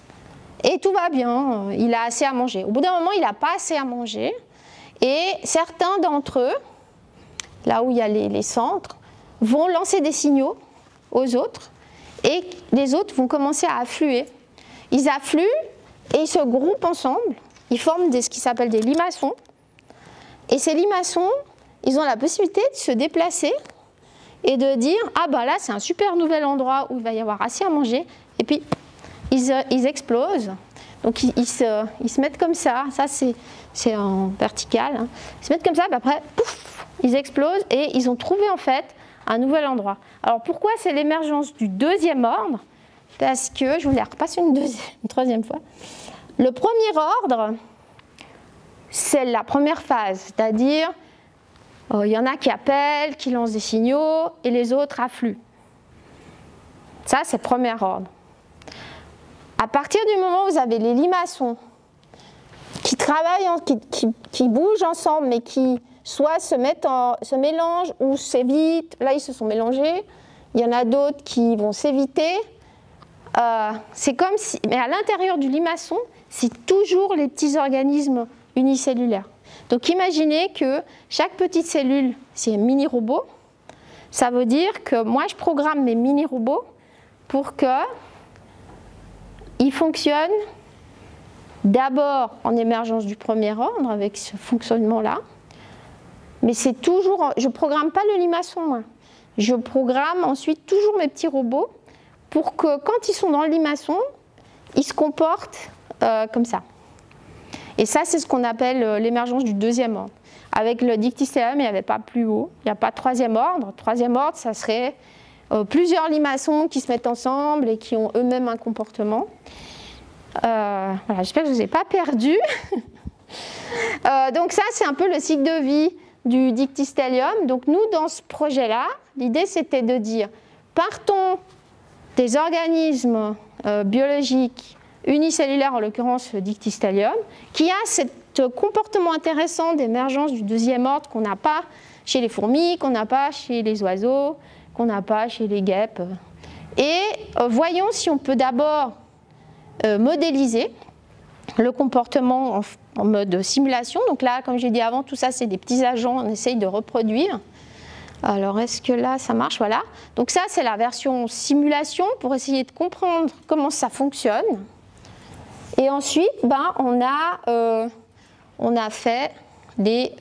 et tout va bien, il a assez à manger. Au bout d'un moment, il n'a pas assez à manger et certains d'entre eux, là où il y a les centres, vont lancer des signaux aux autres et les autres vont commencer à affluer. Ils affluent et ils se groupent ensemble, ils forment ce qui s'appelle des limaçons. Et ces limaçons, ils ont la possibilité de se déplacer et de dire « Ah bah là, c'est un super nouvel endroit où il va y avoir assez à manger. » Et puis, ils explosent. Donc, ils se mettent comme ça. Ça, c'est en vertical. Hein. Ils se mettent comme ça, puis après, pouf, ils explosent et ils ont trouvé en fait un nouvel endroit. Alors, pourquoi c'est l'émergence du deuxième ordre? Parce que, je vous la repasse une troisième fois. Le premier ordre, c'est la première phase, c'est-à-dire il y en a qui appellent, qui lancent des signaux, et les autres affluent. Ça, c'est le premier ordre. À partir du moment où vous avez les limaçons qui travaillent, qui bougent ensemble, mais qui soit se mélangent ou s'évitent, là ils se sont mélangés, il y en a d'autres qui vont s'éviter. C'est comme si, mais à l'intérieur du limaçon, c'est toujours les petits organismes unicellulaires. Donc imaginez que chaque petite cellule, c'est un mini-robot. Ça veut dire que moi, je programme mes mini-robots pour qu'ils fonctionnent d'abord en émergence du premier ordre, avec ce fonctionnement-là. Mais c'est toujours, je ne programme pas le limaçon, moi. Je programme ensuite toujours mes petits robots pour que quand ils sont dans le limaçon, ils se comportent comme ça. Et ça, c'est ce qu'on appelle l'émergence du deuxième ordre. Avec le dictyostelium, il n'y avait pas plus haut, il n'y a pas de troisième ordre. Troisième ordre, ça serait plusieurs limaçons qui se mettent ensemble et qui ont eux-mêmes un comportement. Voilà, j'espère que je ne vous ai pas perdu. Donc ça, c'est un peu le cycle de vie du dictyostelium. Donc nous, dans ce projet-là, l'idée, c'était de dire, partons des organismes biologiques unicellulaire, en l'occurrence le dictyostelium, qui a ce comportement intéressant d'émergence du deuxième ordre qu'on n'a pas chez les fourmis, qu'on n'a pas chez les oiseaux, qu'on n'a pas chez les guêpes. Et voyons si on peut d'abord modéliser le comportement en mode simulation. Donc là, comme j'ai dit avant, tout ça c'est des petits agents, on essaye de reproduire. Alors est-ce que là ça marche? Voilà. Donc ça c'est la version simulation pour essayer de comprendre comment ça fonctionne. Et ensuite, on a fait les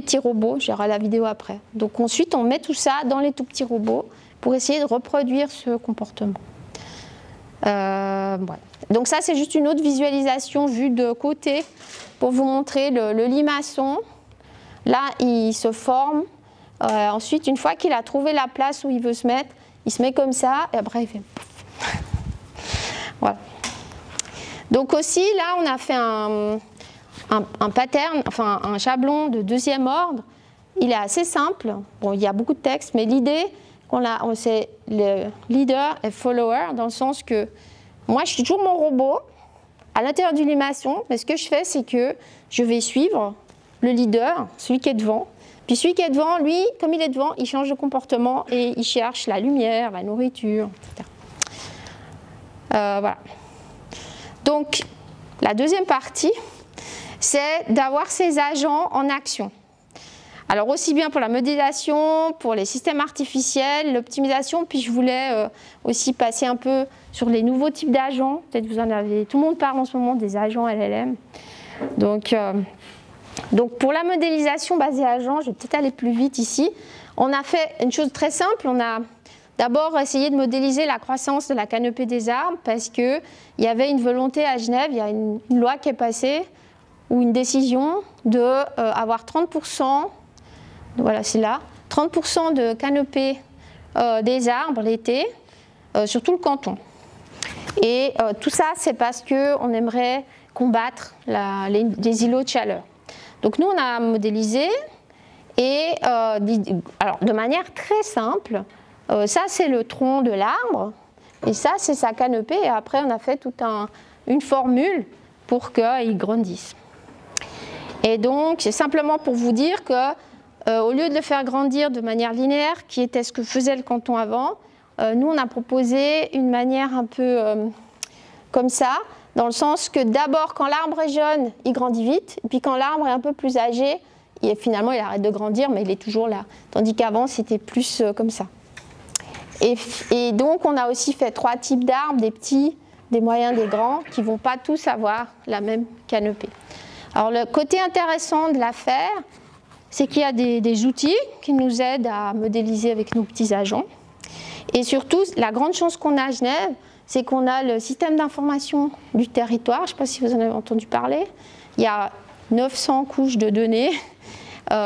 petits robots, je verrai la vidéo après. Donc ensuite, on met tout ça dans les tout petits robots pour essayer de reproduire ce comportement. Voilà. Donc ça, c'est juste une autre visualisation vue de côté pour vous montrer le limaçon. Là, il se forme. Ensuite, une fois qu'il a trouvé la place où il veut se mettre, il se met comme ça et après il fait pouf. Voilà. Donc aussi, là, on a fait un pattern, enfin un chablon de deuxième ordre. Il est assez simple. Bon, il y a beaucoup de texte, mais l'idée, c'est le leader et follower, dans le sens que moi, je suis toujours mon robot à l'intérieur du limaçon, mais ce que je fais, c'est que je vais suivre le leader, celui qui est devant. Puis celui qui est devant, lui, comme il est devant, il change de comportement et il cherche la lumière, la nourriture, etc. Voilà. Donc, la deuxième partie, c'est d'avoir ces agents en action. Alors, aussi bien pour la modélisation, pour les systèmes artificiels, l'optimisation, puis je voulais aussi passer un peu sur les nouveaux types d'agents. Peut-être vous en avez, tout le monde parle en ce moment des agents LLM. Donc pour la modélisation basée agent, je vais peut-être aller plus vite ici. On a fait une chose très simple, on a d'abord essayé de modéliser la croissance de la canopée des arbres parce qu'il y avait une volonté à Genève, il y a une loi qui est passée, ou une décision d'avoir 30%, voilà c'est là, 30% de canopée des arbres l'été sur tout le canton. Et tout ça c'est parce qu'on aimerait combattre les îlots de chaleur. Donc nous on a modélisé et alors, de manière très simple, ça c'est le tronc de l'arbre et ça c'est sa canopée et après on a fait toute une formule pour qu'il grandisse. Et donc c'est simplement pour vous dire que au lieu de le faire grandir de manière linéaire, qui était ce que faisait le canton avant, nous on a proposé une manière un peu comme ça, dans le sens que d'abord quand l'arbre est jeune, il grandit vite, et puis quand l'arbre est un peu plus âgé, finalement il arrête de grandir, mais il est toujours là. Tandis qu'avant c'était plus comme ça. Et donc on a aussi fait 3 types d'arbres, des petits, des moyens, des grands, qui ne vont pas tous avoir la même canopée. Alors le côté intéressant de l'affaire, c'est qu'il y a des outils qui nous aident à modéliser avec nos petits agents. Et surtout, la grande chance qu'on a à Genève, c'est qu'on a le système d'information du territoire. Je ne sais pas si vous en avez entendu parler. Il y a 900 couches de données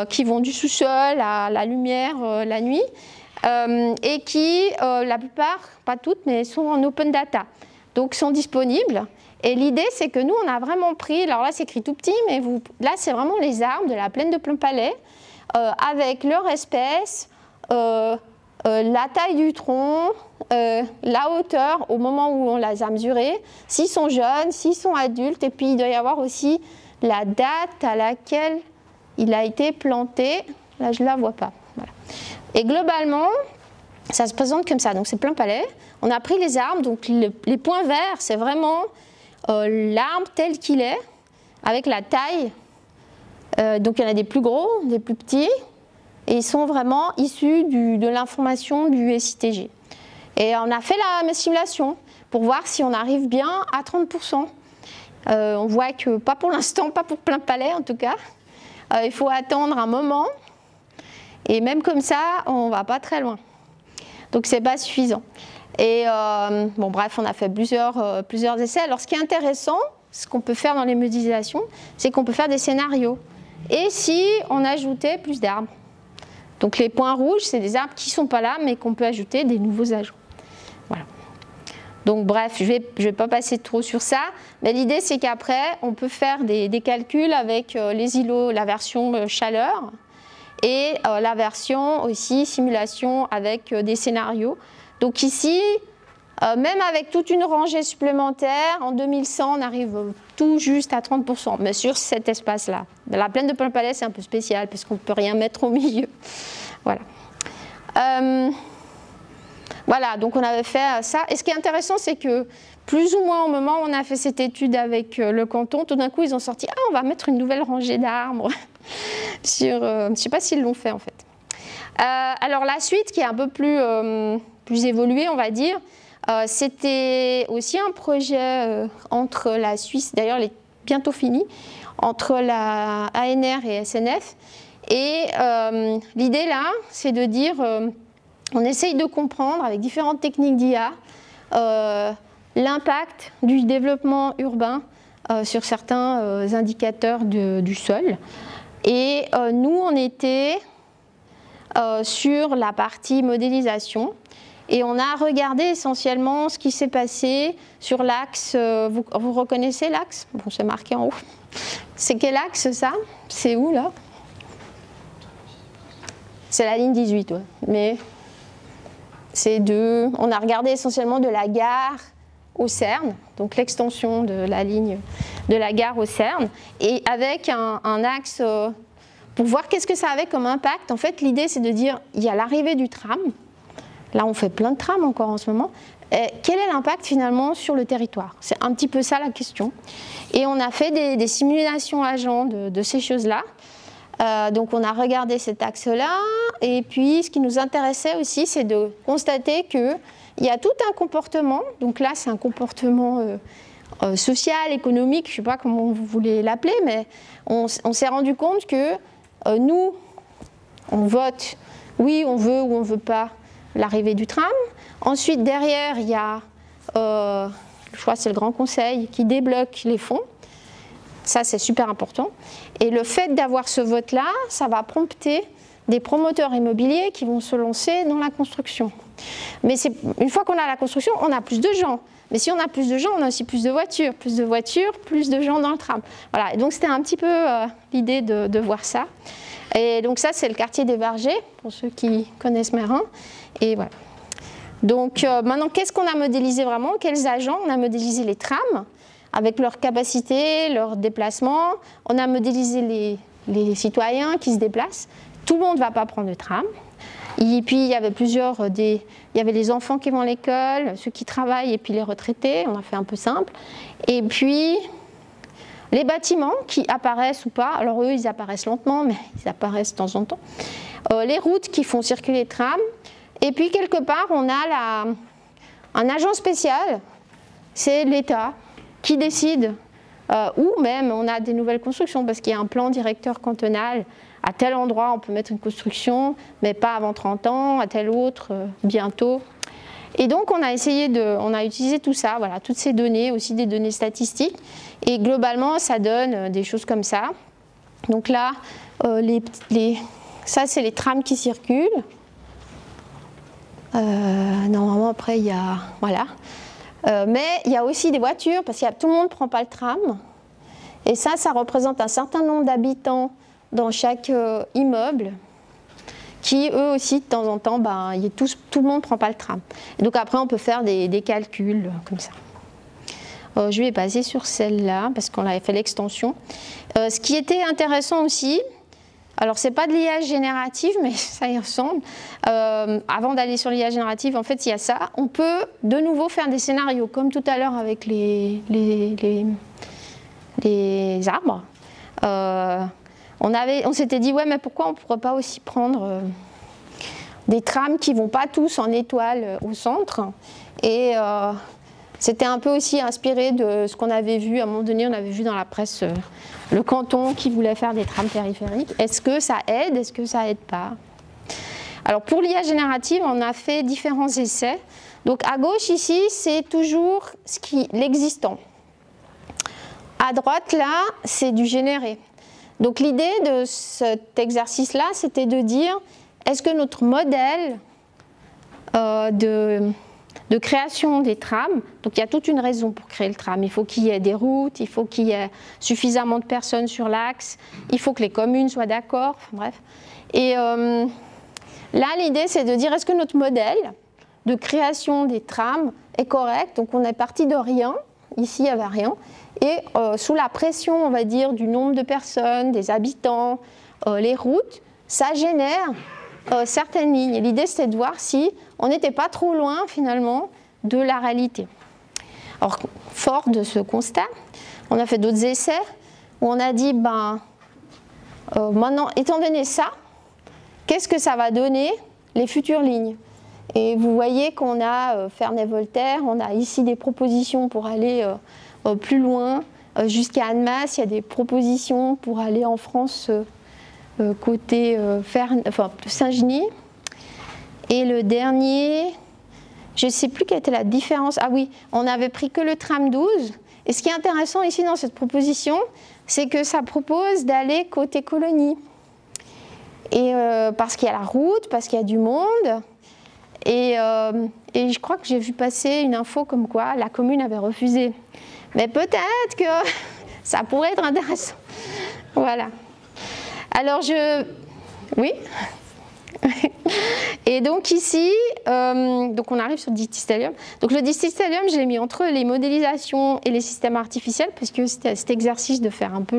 qui vont du sous-sol à la lumière la nuit et qui, la plupart, pas toutes, mais sont en open data. Donc, sont disponibles. Et l'idée, c'est que nous, on a vraiment pris, alors là, c'est écrit tout petit, mais là, c'est vraiment les arbres de la plaine de Plainpalais, avec leur espèce, la taille du tronc, la hauteur au moment où on les a mesurés, s'ils sont jeunes, s'ils sont adultes, et puis il doit y avoir aussi la date à laquelle il a été planté. Là, je ne la vois pas. Voilà. Et globalement, ça se présente comme ça. Donc, c'est Plainpalais. On a pris les arbres, donc les points verts, c'est vraiment l'arbre tel qu'il est, avec la taille. Donc il y en a des plus gros, des plus petits, et ils sont vraiment issus de l'information du SITG. Et on a fait la simulation pour voir si on arrive bien à 30%. On voit que pas pour l'instant, pas pour Plainpalais en tout cas. Il faut attendre un moment, et même comme ça, on ne va pas très loin. Donc c'est pas suffisant. Et bon, bref, on a fait plusieurs essais. Alors, ce qui est intéressant, ce qu'on peut faire dans les modélisations, c'est qu'on peut faire des scénarios. Et si on ajoutait plus d'arbres? Donc, les points rouges, c'est des arbres qui ne sont pas là, mais qu'on peut ajouter des nouveaux agents. Voilà. Donc, bref, je vais pas passer trop sur ça. Mais l'idée, c'est qu'après, on peut faire des calculs avec les îlots, la version chaleur, et la version aussi simulation avec des scénarios. Donc ici, même avec toute une rangée supplémentaire, en 2100, on arrive tout juste à 30%, mais sur cet espace-là. La plaine de Plainpalais, c'est un peu spécial, parce qu'on ne peut rien mettre au milieu. Voilà. Voilà, donc on avait fait ça. Et ce qui est intéressant, c'est que plus ou moins au moment où on a fait cette étude avec le canton, tout d'un coup, ils ont sorti « Ah, on va mettre une nouvelle rangée d'arbres » sur... je ne sais pas s'ils l'ont fait, en fait. Alors la suite, qui est un peu plus évolué, on va dire. C'était aussi un projet entre la Suisse, d'ailleurs il est bientôt fini, entre la ANR et SNF. Et l'idée là, c'est de dire, on essaye de comprendre avec différentes techniques d'IA l'impact du développement urbain sur certains indicateurs du sol. Et nous, on était sur la partie modélisation. Et on a regardé essentiellement ce qui s'est passé sur l'axe. Vous reconnaissez l'axe? Bon, c'est marqué en haut. C'est quel axe ça? C'est où là? C'est la ligne 18, ouais. Mais c'est on a regardé essentiellement de la gare au CERN, donc l'extension de la ligne de la gare au CERN, et avec un axe pour voir qu'est-ce que ça avait comme impact. En fait, l'idée c'est de dire il y a l'arrivée du tram. Là, on fait plein de trams encore en ce moment. quel est l'impact finalement sur le territoire? C'est un petit peu ça la question. Et on a fait des simulations agents de ces choses-là. Donc on a regardé cet axe-là, et puis ce qui nous intéressait aussi, c'est de constater qu'il y a tout un comportement, donc là c'est un comportement social, économique, je ne sais pas comment vous voulez l'appeler, mais on s'est rendu compte que nous, on vote oui, on veut ou on ne veut pas l'arrivée du tram. Ensuite, derrière, il y a, je crois que c'est le Grand Conseil qui débloque les fonds. Ça, c'est super important. Et le fait d'avoir ce vote-là, ça va prompter des promoteurs immobiliers qui vont se lancer dans la construction. Mais une fois qu'on a la construction, on a plus de gens. Mais si on a plus de gens, on a aussi plus de voitures, plus de gens dans le tram. Voilà. Et donc, c'était un petit peu l'idée de voir ça. Et donc ça, c'est le quartier des Vergers, pour ceux qui connaissent Meyrin. Et voilà. Donc maintenant, qu'est-ce qu'on a modélisé vraiment? Quels agents? On a modélisé les trams, avec leur capacité, leur déplacement. On a modélisé les citoyens qui se déplacent. Tout le monde ne va pas prendre le tram. Et puis il y avait il y avait les enfants qui vont à l'école, ceux qui travaillent et puis les retraités. On a fait un peu simple. Et puis les bâtiments qui apparaissent ou pas, alors eux ils apparaissent lentement, mais ils apparaissent de temps en temps. Les routes qui font circuler les trams. Et puis quelque part on a un agent spécial, c'est l'État qui décide, ou même on a des nouvelles constructions parce qu'il y a un plan directeur cantonal. À tel endroit on peut mettre une construction, mais pas avant 30 ans, à tel autre bientôt. Et donc on a utilisé tout ça, voilà, toutes ces données, aussi des données statistiques. Et globalement, ça donne des choses comme ça. Donc là, ça, c'est les trams qui circulent. Normalement, après, il y a... Voilà. Mais il y a aussi des voitures, parce que tout le monde ne prend pas le tram. Et ça représente un certain nombre d'habitants dans chaque immeuble, qui, eux aussi, de temps en temps, tout le monde ne prend pas le tram. Et donc après, on peut faire des calculs comme ça. Je vais passer sur celle-là, parce qu'on avait fait l'extension. Ce qui était intéressant aussi, alors c'est pas de l'IA générative, mais ça y ressemble. Avant d'aller sur l'IA générative, en fait, il y a ça. On peut de nouveau faire des scénarios, comme tout à l'heure avec les arbres. On s'était dit, ouais, mais pourquoi on ne pourrait pas aussi prendre des trams qui ne vont pas tous en étoile au centre? Et c'était un peu aussi inspiré de ce qu'on avait vu, à un moment donné, on avait vu dans la presse le canton qui voulait faire des trams périphériques. Est-ce que ça aide? Est-ce que ça aide pas? Alors pour l'IA générative, on a fait différents essais. Donc à gauche ici, c'est toujours l'existant. À droite là, c'est du généré. Donc l'idée de cet exercice-là, c'était de dire, est-ce que notre modèle de création des trams, donc il y a toute une raison pour créer le tram, il faut qu'il y ait des routes, il faut qu'il y ait suffisamment de personnes sur l'axe, il faut que les communes soient d'accord, enfin, bref. Et là, l'idée, c'est de dire, est-ce que notre modèle de création des trams est correct? Donc on est parti de rien, ici il n'y avait rien, et sous la pression, on va dire, du nombre de personnes, des habitants, les routes, ça génère certaines lignes. Et l'idée, c'était de voir si on n'était pas trop loin, finalement, de la réalité. Alors, fort de ce constat, on a fait d'autres essais où on a dit, maintenant, étant donné ça, qu'est-ce que ça va donner les futures lignes? Et vous voyez qu'on a Ferney-Voltaire, on a ici des propositions pour aller plus loin, jusqu'à Annemasse, il y a des propositions pour aller en France côté Saint-Genis. Et le dernier, je ne sais plus quelle était la différence. Ah oui, on n'avait pris que le tram 12. Et ce qui est intéressant ici dans cette proposition, c'est que ça propose d'aller côté colonie. Et parce qu'il y a la route, parce qu'il y a du monde. Et je crois que j'ai vu passer une info comme quoi la commune avait refusé. Mais peut-être que ça pourrait être intéressant. Voilà. Alors oui. Et donc ici, donc on arrive sur le Dististelium. Donc le Dististelium, je l'ai mis entre les modélisations et les systèmes artificiels, parce que c'était cet exercice de faire un peu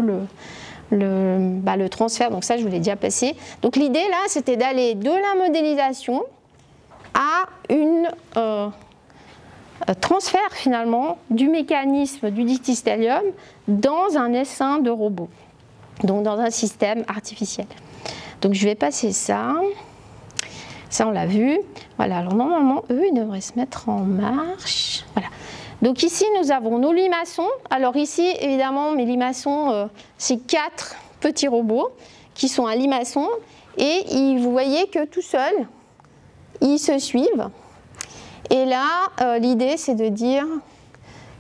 le transfert. Donc ça, je vous l'ai déjà passé. Donc l'idée là, c'était d'aller de la modélisation à transfère finalement du mécanisme du dictyostelium dans un essaim de robot, donc dans un système artificiel. Donc je vais passer ça. Ça on l'a vu. Voilà, alors normalement eux ils devraient se mettre en marche. Voilà. Donc ici nous avons nos limaçons. Alors ici évidemment mes limaçons c'est 4 petits robots qui sont un limaçon et vous voyez que tout seuls ils se suivent. Et là l'idée c'est de dire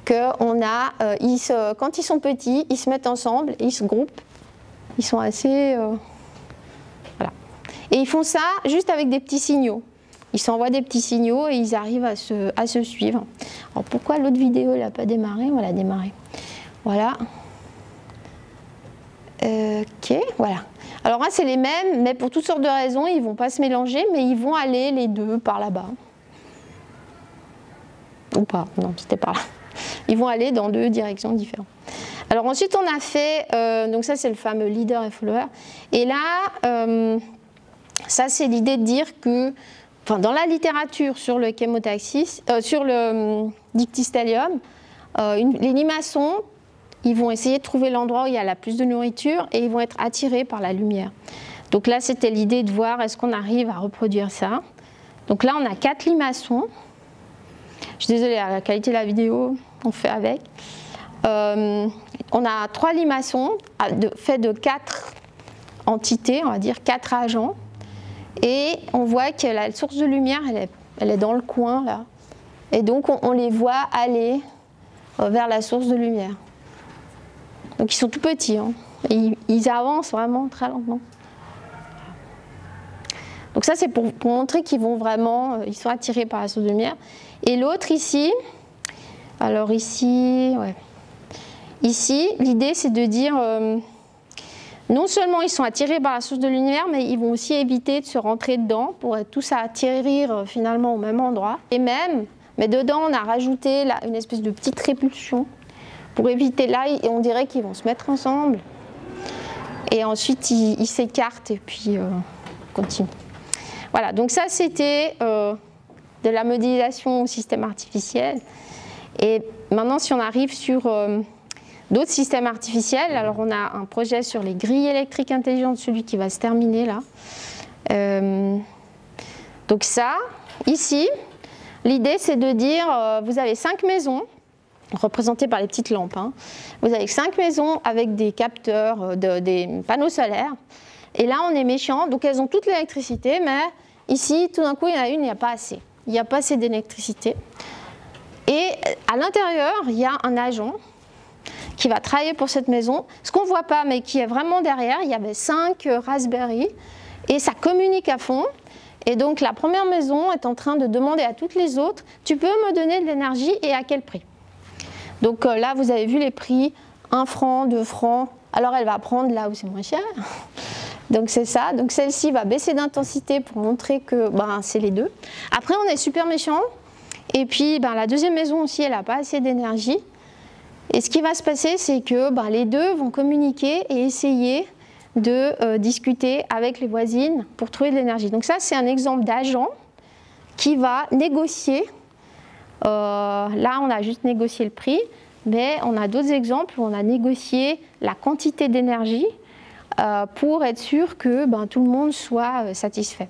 que quand ils sont petits ils se mettent ensemble, ils se groupent, ils sont assez voilà. Et ils font ça juste avec des petits signaux. Ils s'envoient des petits signaux et ils arrivent à se suivre. Alors pourquoi l'autre vidéo n'a pas démarré? On va la démarrer. Voilà. Ok, voilà. Alors là c'est les mêmes, mais pour toutes sortes de raisons, ils ne vont pas se mélanger, mais ils vont aller les deux par là-bas. Ou pas, non, c'était par là. Ils vont aller dans 2 directions différentes. Alors ensuite on a fait, donc ça c'est le fameux leader et follower. Et là, ça c'est l'idée de dire que, enfin, dans la littérature sur le chémotaxis, sur le dictyostelium, les limaçons, ils vont essayer de trouver l'endroit où il y a la plus de nourriture et ils vont être attirés par la lumière. Donc là c'était l'idée de voir est-ce qu'on arrive à reproduire ça. Donc là on a 4 limaçons. Je suis désolée, la qualité de la vidéo, on fait avec. On a 3 limaçons faits de 4 entités, on va dire 4 agents. Et on voit que la source de lumière, elle est dans le coin là. Et donc on les voit aller vers la source de lumière. Donc ils sont tout petits, hein. Et ils avancent vraiment très lentement. Donc ça c'est pour montrer qu'ils vont vraiment, ils sont attirés par la source de lumière. Et l'autre ici, alors ici, ouais. Ici, l'idée c'est de dire, non seulement ils sont attirés par la source de lumière, mais ils vont aussi éviter de se rentrer dedans pour être tous à atterrir finalement au même endroit. Et même, mais dedans on a rajouté là, une espèce de petite répulsion pour éviter là, et on dirait qu'ils vont se mettre ensemble. Et ensuite ils s'écartent et puis continuent. Voilà, donc ça c'était de la modélisation au système artificiel. Et maintenant si on arrive sur d'autres systèmes artificiels, alors on a un projet sur les grilles électriques intelligentes, celui qui va se terminer là. Donc ça, ici, l'idée c'est de dire, vous avez 5 maisons, représentées par les petites lampes, hein. Vous avez 5 maisons avec des capteurs, des panneaux solaires, et là on est méchant, donc elles ont toute l'électricité, mais ici tout d'un coup il y en a une, il n'y a pas assez. Il n'y a pas assez d'électricité. Et à l'intérieur, il y a un agent qui va travailler pour cette maison. Ce qu'on ne voit pas, mais qui est vraiment derrière, il y avait 5 Raspberry et ça communique à fond. Et donc la première maison est en train de demander à toutes les autres, tu peux me donner de l'énergie et à quel prix? Donc là, vous avez vu les prix, 1 franc, 2 francs. Alors elle va prendre là où c'est moins cher. Donc c'est ça. Donc celle-ci va baisser d'intensité pour montrer que c'est les deux. Après, on est super méchant. Et puis la deuxième maison aussi, elle n'a pas assez d'énergie. Et ce qui va se passer, c'est que les deux vont communiquer et essayer de discuter avec les voisines pour trouver de l'énergie. Donc ça, c'est un exemple d'agent qui va négocier. Là, on a juste négocié le prix, mais on a d'autres exemples où on a négocié la quantité d'énergie pour être sûr que tout le monde soit satisfait.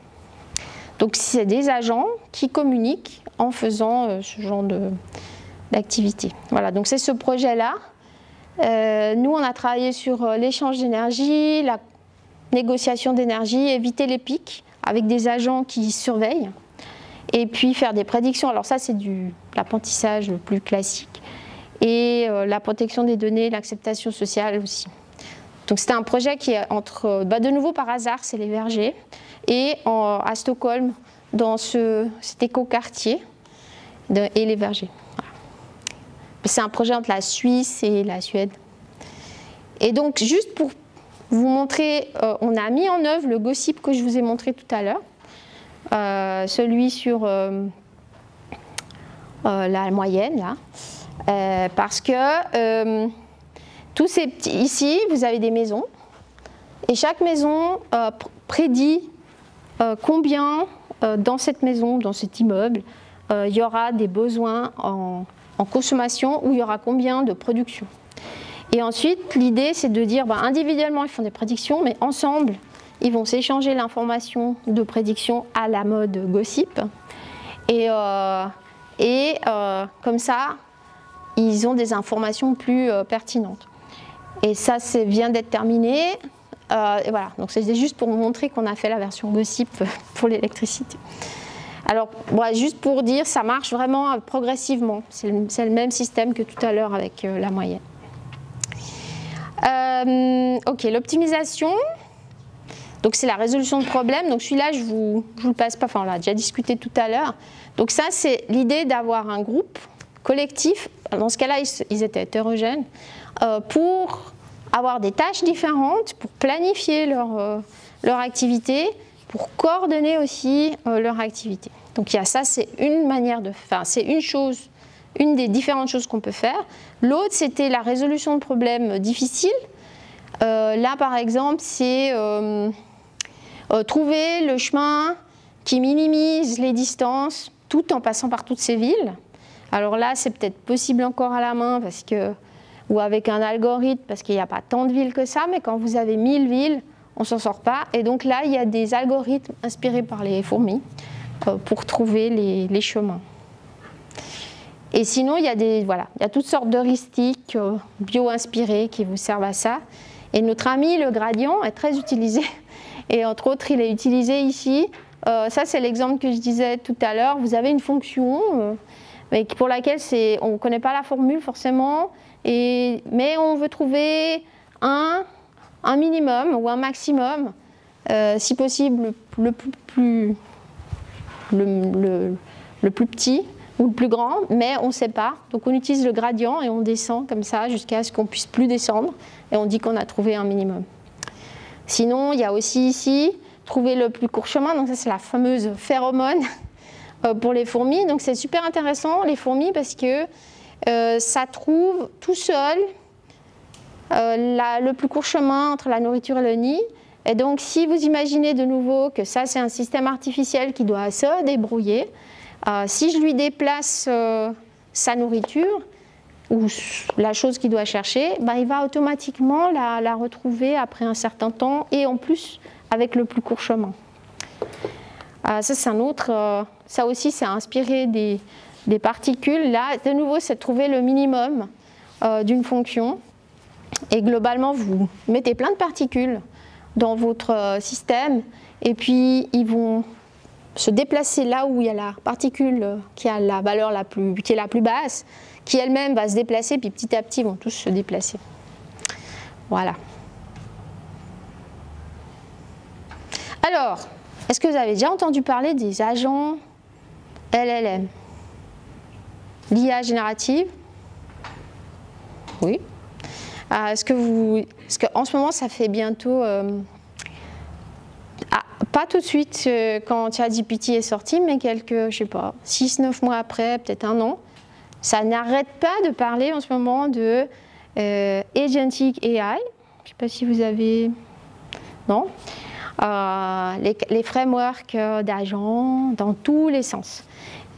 Donc c'est des agents qui communiquent en faisant ce genre d'activité. Voilà, donc c'est ce projet-là. Nous, on a travaillé sur l'échange d'énergie, la négociation d'énergie, éviter les pics avec des agents qui surveillent, et puis faire des prédictions. Alors ça, c'est l'apprentissage le plus classique, et la protection des données, l'acceptation sociale aussi. Donc c'était un projet qui est entre, de nouveau par hasard, c'est les vergers, et à Stockholm, dans cet écoquartier, et les vergers. Voilà. C'est un projet entre la Suisse et la Suède. Et donc, juste pour vous montrer, on a mis en œuvre le gossip que je vous ai montré tout à l'heure, celui sur la moyenne, là, parce que tous ces petits, ici, vous avez des maisons, et chaque maison prédit combien dans cette maison, dans cet immeuble, il y aura des besoins en consommation ou il y aura combien de production. Et ensuite, l'idée, c'est de dire, individuellement, ils font des prédictions, mais ensemble, ils vont s'échanger l'information de prédiction à la mode gossip. Et comme ça, ils ont des informations plus pertinentes. Et ça, vient d'être terminé. Et voilà, donc c'est juste pour vous montrer qu'on a fait la version gossip pour l'électricité. Alors, juste pour dire, ça marche vraiment progressivement. C'est le même système que tout à l'heure avec la moyenne. Ok, l'optimisation. Donc c'est la résolution de problèmes. Donc celui-là, je vous le passe pas. Enfin, on l'a déjà discuté tout à l'heure. Donc ça, c'est l'idée d'avoir un groupe collectif. Dans ce cas-là, ils étaient hétérogènes pour avoir des tâches différentes, pour planifier leur activité, pour coordonner aussi leur activité. Donc il y a ça, c'est une manière de faire. C'est une des différentes choses qu'on peut faire. L'autre, c'était la résolution de problèmes difficiles. Là, par exemple, c'est trouver le chemin qui minimise les distances tout en passant par toutes ces villes. Alors là, c'est peut-être possible encore à la main ou avec un algorithme parce qu'il n'y a pas tant de villes que ça, mais quand vous avez 1000 villes, on ne s'en sort pas. Et donc là, il y a des algorithmes inspirés par les fourmis pour trouver les chemins. Et sinon, il y a toutes sortes d'heuristiques bio-inspirées qui vous servent à ça. Et notre ami, le gradient, est très utilisé. Et entre autres, il est utilisé ici. Ça, c'est l'exemple que je disais tout à l'heure. Vous avez une fonction pour laquelle on ne connaît pas la formule forcément, mais on veut trouver un minimum ou un maximum, si possible le plus petit ou le plus grand, mais on ne sait pas. Donc on utilise le gradient et on descend comme ça jusqu'à ce qu'on ne puisse plus descendre et on dit qu'on a trouvé un minimum. Sinon, il y a aussi ici, trouver le plus court chemin. Donc ça, c'est la fameuse phéromone pour les fourmis. Donc c'est super intéressant, les fourmis, parce que ça trouve tout seul le plus court chemin entre la nourriture et le nid. Et donc si vous imaginez de nouveau que ça, c'est un système artificiel qui doit se débrouiller, si je lui déplace sa nourriture, ou la chose qu'il doit chercher, il va automatiquement la retrouver après un certain temps, et en plus avec le plus court chemin. Ça, c'est un autre. Ça aussi, c'est inspiré des particules. Là, de nouveau, c'est de trouver le minimum d'une fonction. Et globalement, vous mettez plein de particules dans votre système, et puis ils vont se déplacer là où il y a la particule qui a la valeur qui est la plus basse, qui elle-même va se déplacer, puis petit à petit, ils vont tous se déplacer. Voilà. Alors, est-ce que vous avez déjà entendu parler des agents LLM? L'IA générative? Oui. Parce qu'en ce moment, ça fait bientôt... pas tout de suite quand ChatGPT est sorti, mais je sais pas, 6-9 mois après, peut-être un an, ça n'arrête pas de parler en ce moment de Agentic AI. Je ne sais pas si vous avez... Non. Les frameworks d'agents dans tous les sens.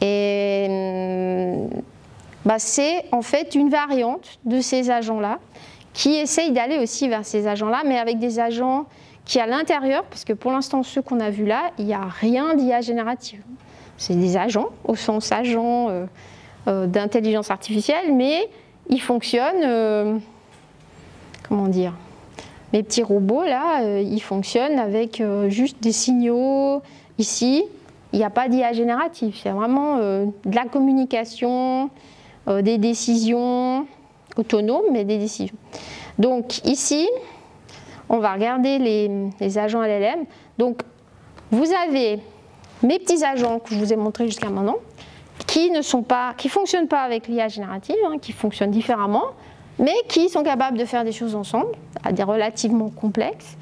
Et c'est en fait une variante de ces agents-là qui essayent d'aller aussi vers ces agents-là, mais avec des agents qui à l'intérieur, parce que pour l'instant ceux qu'on a vus là, il n'y a rien d'IA générative. C'est des agents, au sens agents d'intelligence artificielle, mais ils fonctionnent, comment dire, mes petits robots là, ils fonctionnent avec juste des signaux. Ici, il n'y a pas d'IA générative, c'est vraiment de la communication, des décisions autonomes, mais des décisions. Donc ici, on va regarder les agents LLM. Donc vous avez mes petits agents que je vous ai montrés jusqu'à maintenant, qui fonctionnent pas avec l'IA générative, qui fonctionnent différemment, mais qui sont capables de faire des choses ensemble, à des relativement complexes.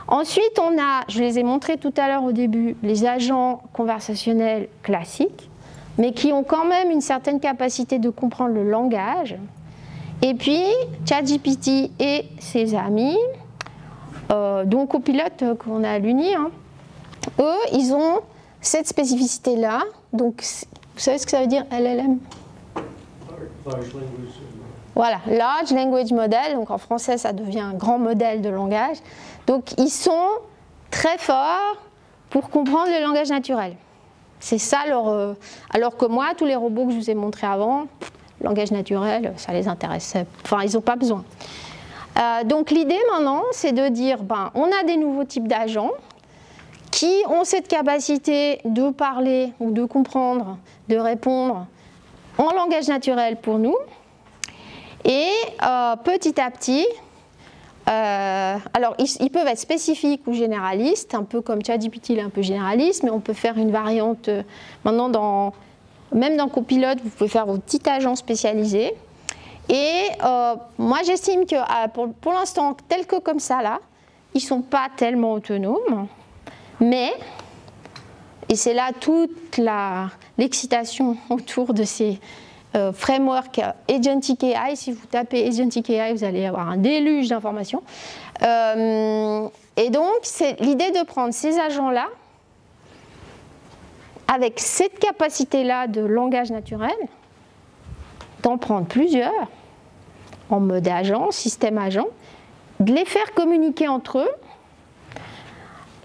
Ensuite, on a, je les ai montrés tout à l'heure au début, les agents conversationnels classiques, mais qui ont quand même une certaine capacité de comprendre le langage. Et puis, ChatGPT et ses amis, dont Copilote qu'on a à l'Uni, eux, ils ont cette spécificité-là. Donc, Vous savez ce que ça veut dire LLM? Voilà, Large Language Model, donc en français ça devient un grand modèle de langage. Donc ils sont très forts pour comprendre le langage naturel. C'est ça leur... alors que moi, tous les robots que je vous ai montrés avant, le langage naturel, ça les intéresse. Enfin, ils n'ont pas besoin. Donc l'idée maintenant, c'est de dire, on a des nouveaux types d'agents qui ont cette capacité de parler ou de comprendre, de répondre en langage naturel pour nous. Et petit à petit, alors ils peuvent être spécifiques ou généralistes, un peu comme ChatGPT, il est un peu généraliste, mais on peut faire une variante maintenant, même dans Copilot, vous pouvez faire vos petits agents spécialisés. Et moi j'estime que pour l'instant, tel que comme ça là, ils ne sont pas tellement autonomes, mais, et c'est là toute l'excitation autour de ces framework Agentic AI, si vous tapez Agentic AI, vous allez avoir un déluge d'informations. Et donc, c'est l'idée de prendre ces agents-là, avec cette capacité-là de langage naturel, d'en prendre plusieurs, en mode agent, système agent, de les faire communiquer entre eux,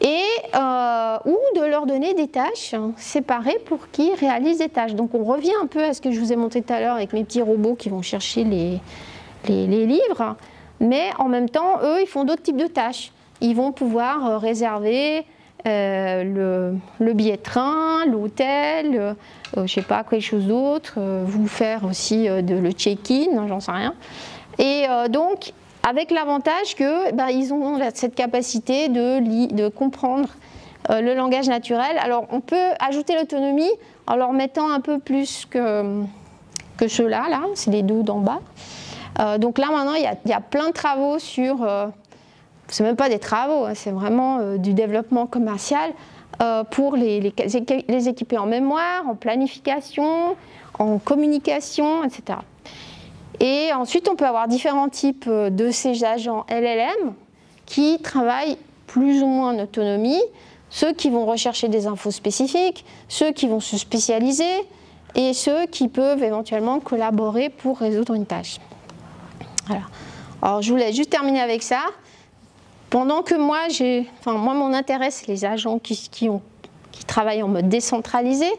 et, ou de leur donner des tâches séparées pour qu'ils réalisent des tâches. Donc on revient un peu à ce que je vous ai montré tout à l'heure avec mes petits robots qui vont chercher les livres, mais en même temps, eux, ils font d'autres types de tâches. Ils vont pouvoir réserver le billet de train, l'hôtel, je ne sais pas, quelque chose d'autre, vous faire aussi le check-in, j'en sais rien. Et donc, avec l'avantage qu'ils ont cette capacité de comprendre le langage naturel. Alors, on peut ajouter l'autonomie en leur mettant un peu plus que ceux-là, là, c'est les deux d'en bas. Donc là, maintenant, il y a plein de travaux sur... c'est même pas des travaux, hein, c'est vraiment du développement commercial pour les équiper en mémoire, en planification, en communication, etc. Et ensuite, on peut avoir différents types de ces agents LLM qui travaillent plus ou moins en autonomie, ceux qui vont rechercher des infos spécifiques, ceux qui vont se spécialiser et ceux qui peuvent éventuellement collaborer pour résoudre une tâche. Voilà. Alors, je voulais juste terminer avec ça. Pendant que moi, mon intérêt, c'est les agents qui travaillent en mode décentralisé,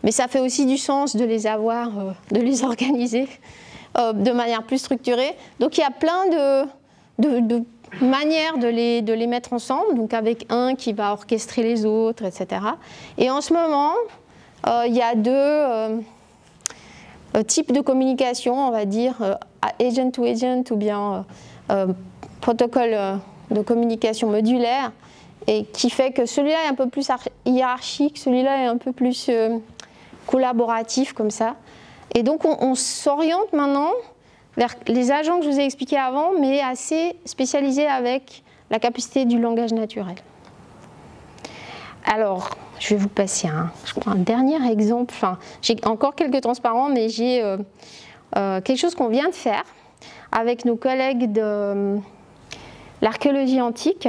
mais ça fait aussi du sens de les avoir, de les organiser de manière plus structurée. Donc il y a plein de manières de les mettre ensemble, donc avec un qui va orchestrer les autres, etc. Et en ce moment, il y a deux types de communication, on va dire agent to agent ou bien protocole de communication modulaire, et qui fait que celui-là est un peu plus hiérarchique, celui-là est un peu plus collaboratif comme ça. Et donc on s'oriente maintenant vers les agents que je vous ai expliqués avant, mais assez spécialisés avec la capacité du langage naturel. Alors, je vais vous passer un dernier exemple. Enfin, j'ai encore quelques transparents, mais j'ai quelque chose qu'on vient de faire avec nos collègues de l'archéologie antique.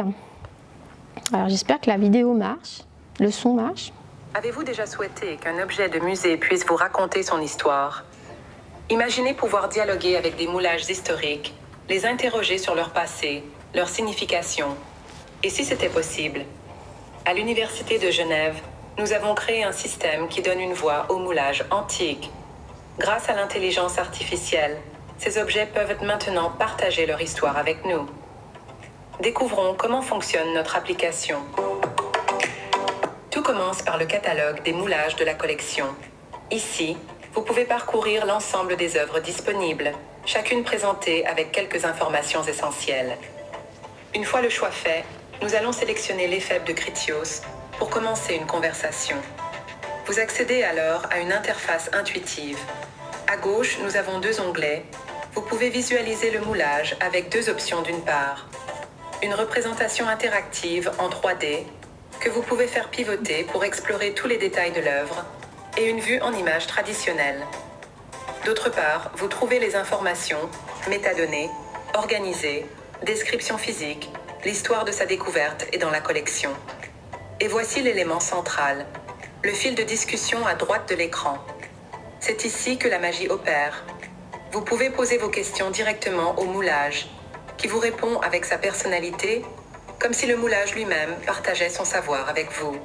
Alors j'espère que la vidéo marche, le son marche. Avez-vous déjà souhaité qu'un objet de musée puisse vous raconter son histoire? Imaginez pouvoir dialoguer avec des moulages historiques, les interroger sur leur passé, leur signification. Et si c'était possible? À l'Université de Genève, nous avons créé un système qui donne une voix aux moulages antiques. Grâce à l'intelligence artificielle, ces objets peuvent maintenant partager leur histoire avec nous. Découvrons comment fonctionne notre application. Tout commence par le catalogue des moulages de la collection. Ici, vous pouvez parcourir l'ensemble des œuvres disponibles, chacune présentée avec quelques informations essentielles. Une fois le choix fait, nous allons sélectionner l'éphèbe de Critios pour commencer une conversation. Vous accédez alors à une interface intuitive. À gauche, nous avons deux onglets. Vous pouvez visualiser le moulage avec deux options d'une part. Une représentation interactive en 3D que vous pouvez faire pivoter pour explorer tous les détails de l'œuvre, et une vue en image traditionnelle. D'autre part, vous trouvez les informations, métadonnées, organisées, description physique, l'histoire de sa découverte et dans la collection. Et voici l'élément central, le fil de discussion à droite de l'écran. C'est ici que la magie opère. Vous pouvez poser vos questions directement au moulage, qui vous répond avec sa personnalité, comme si le moulage lui-même partageait son savoir avec vous.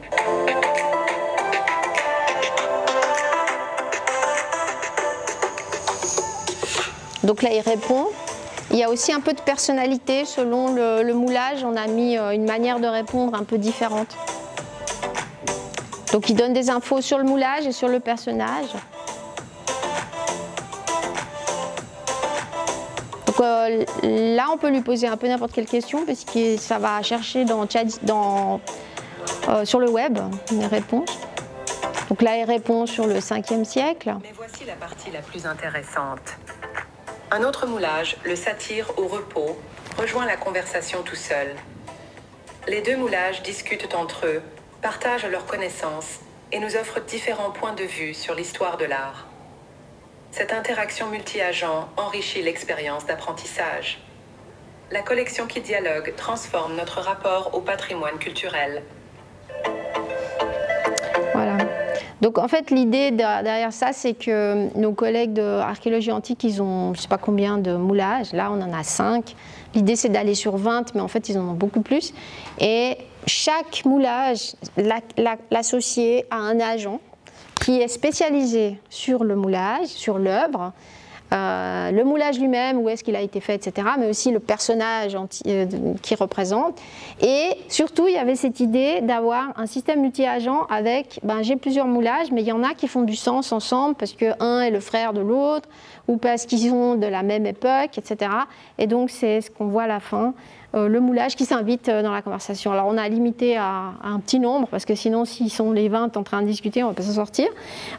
Donc là, il répond. Il y a aussi un peu de personnalité. Selon le moulage, on a mis une manière de répondre un peu différente. Donc il donne des infos sur le moulage et sur le personnage. Donc là, on peut lui poser un peu n'importe quelle question parce que ça va chercher sur le web une réponse. Donc là, il répond sur le 5e siècle. Mais voici la partie la plus intéressante. Un autre moulage, le satyre au repos, rejoint la conversation tout seul. Les deux moulages discutent entre eux, partagent leurs connaissances et nous offrent différents points de vue sur l'histoire de l'art. Cette interaction multi-agent enrichit l'expérience d'apprentissage. La collection qui dialogue transforme notre rapport au patrimoine culturel. Voilà. Donc en fait l'idée derrière ça c'est que nos collègues d'archéologie antique ils ont je ne sais pas combien de moulages, là on en a 5. L'idée c'est d'aller sur 20 mais en fait ils en ont beaucoup plus. Et chaque moulage l'associer à un agent qui est spécialisé sur le moulage, sur l'œuvre, le moulage lui-même, où est-ce qu'il a été fait, etc., mais aussi le personnage qui représente. Et surtout, il y avait cette idée d'avoir un système multi-agent avec, j'ai plusieurs moulages, mais il y en a qui font du sens ensemble, parce qu'un est le frère de l'autre, ou parce qu'ils sont de la même époque, etc. Et donc, c'est ce qu'on voit à la fin, le moulage qui s'invite dans la conversation. Alors, on a limité à un petit nombre, parce que sinon, s'ils sont les 20 en train de discuter, on ne va pas s'en sortir.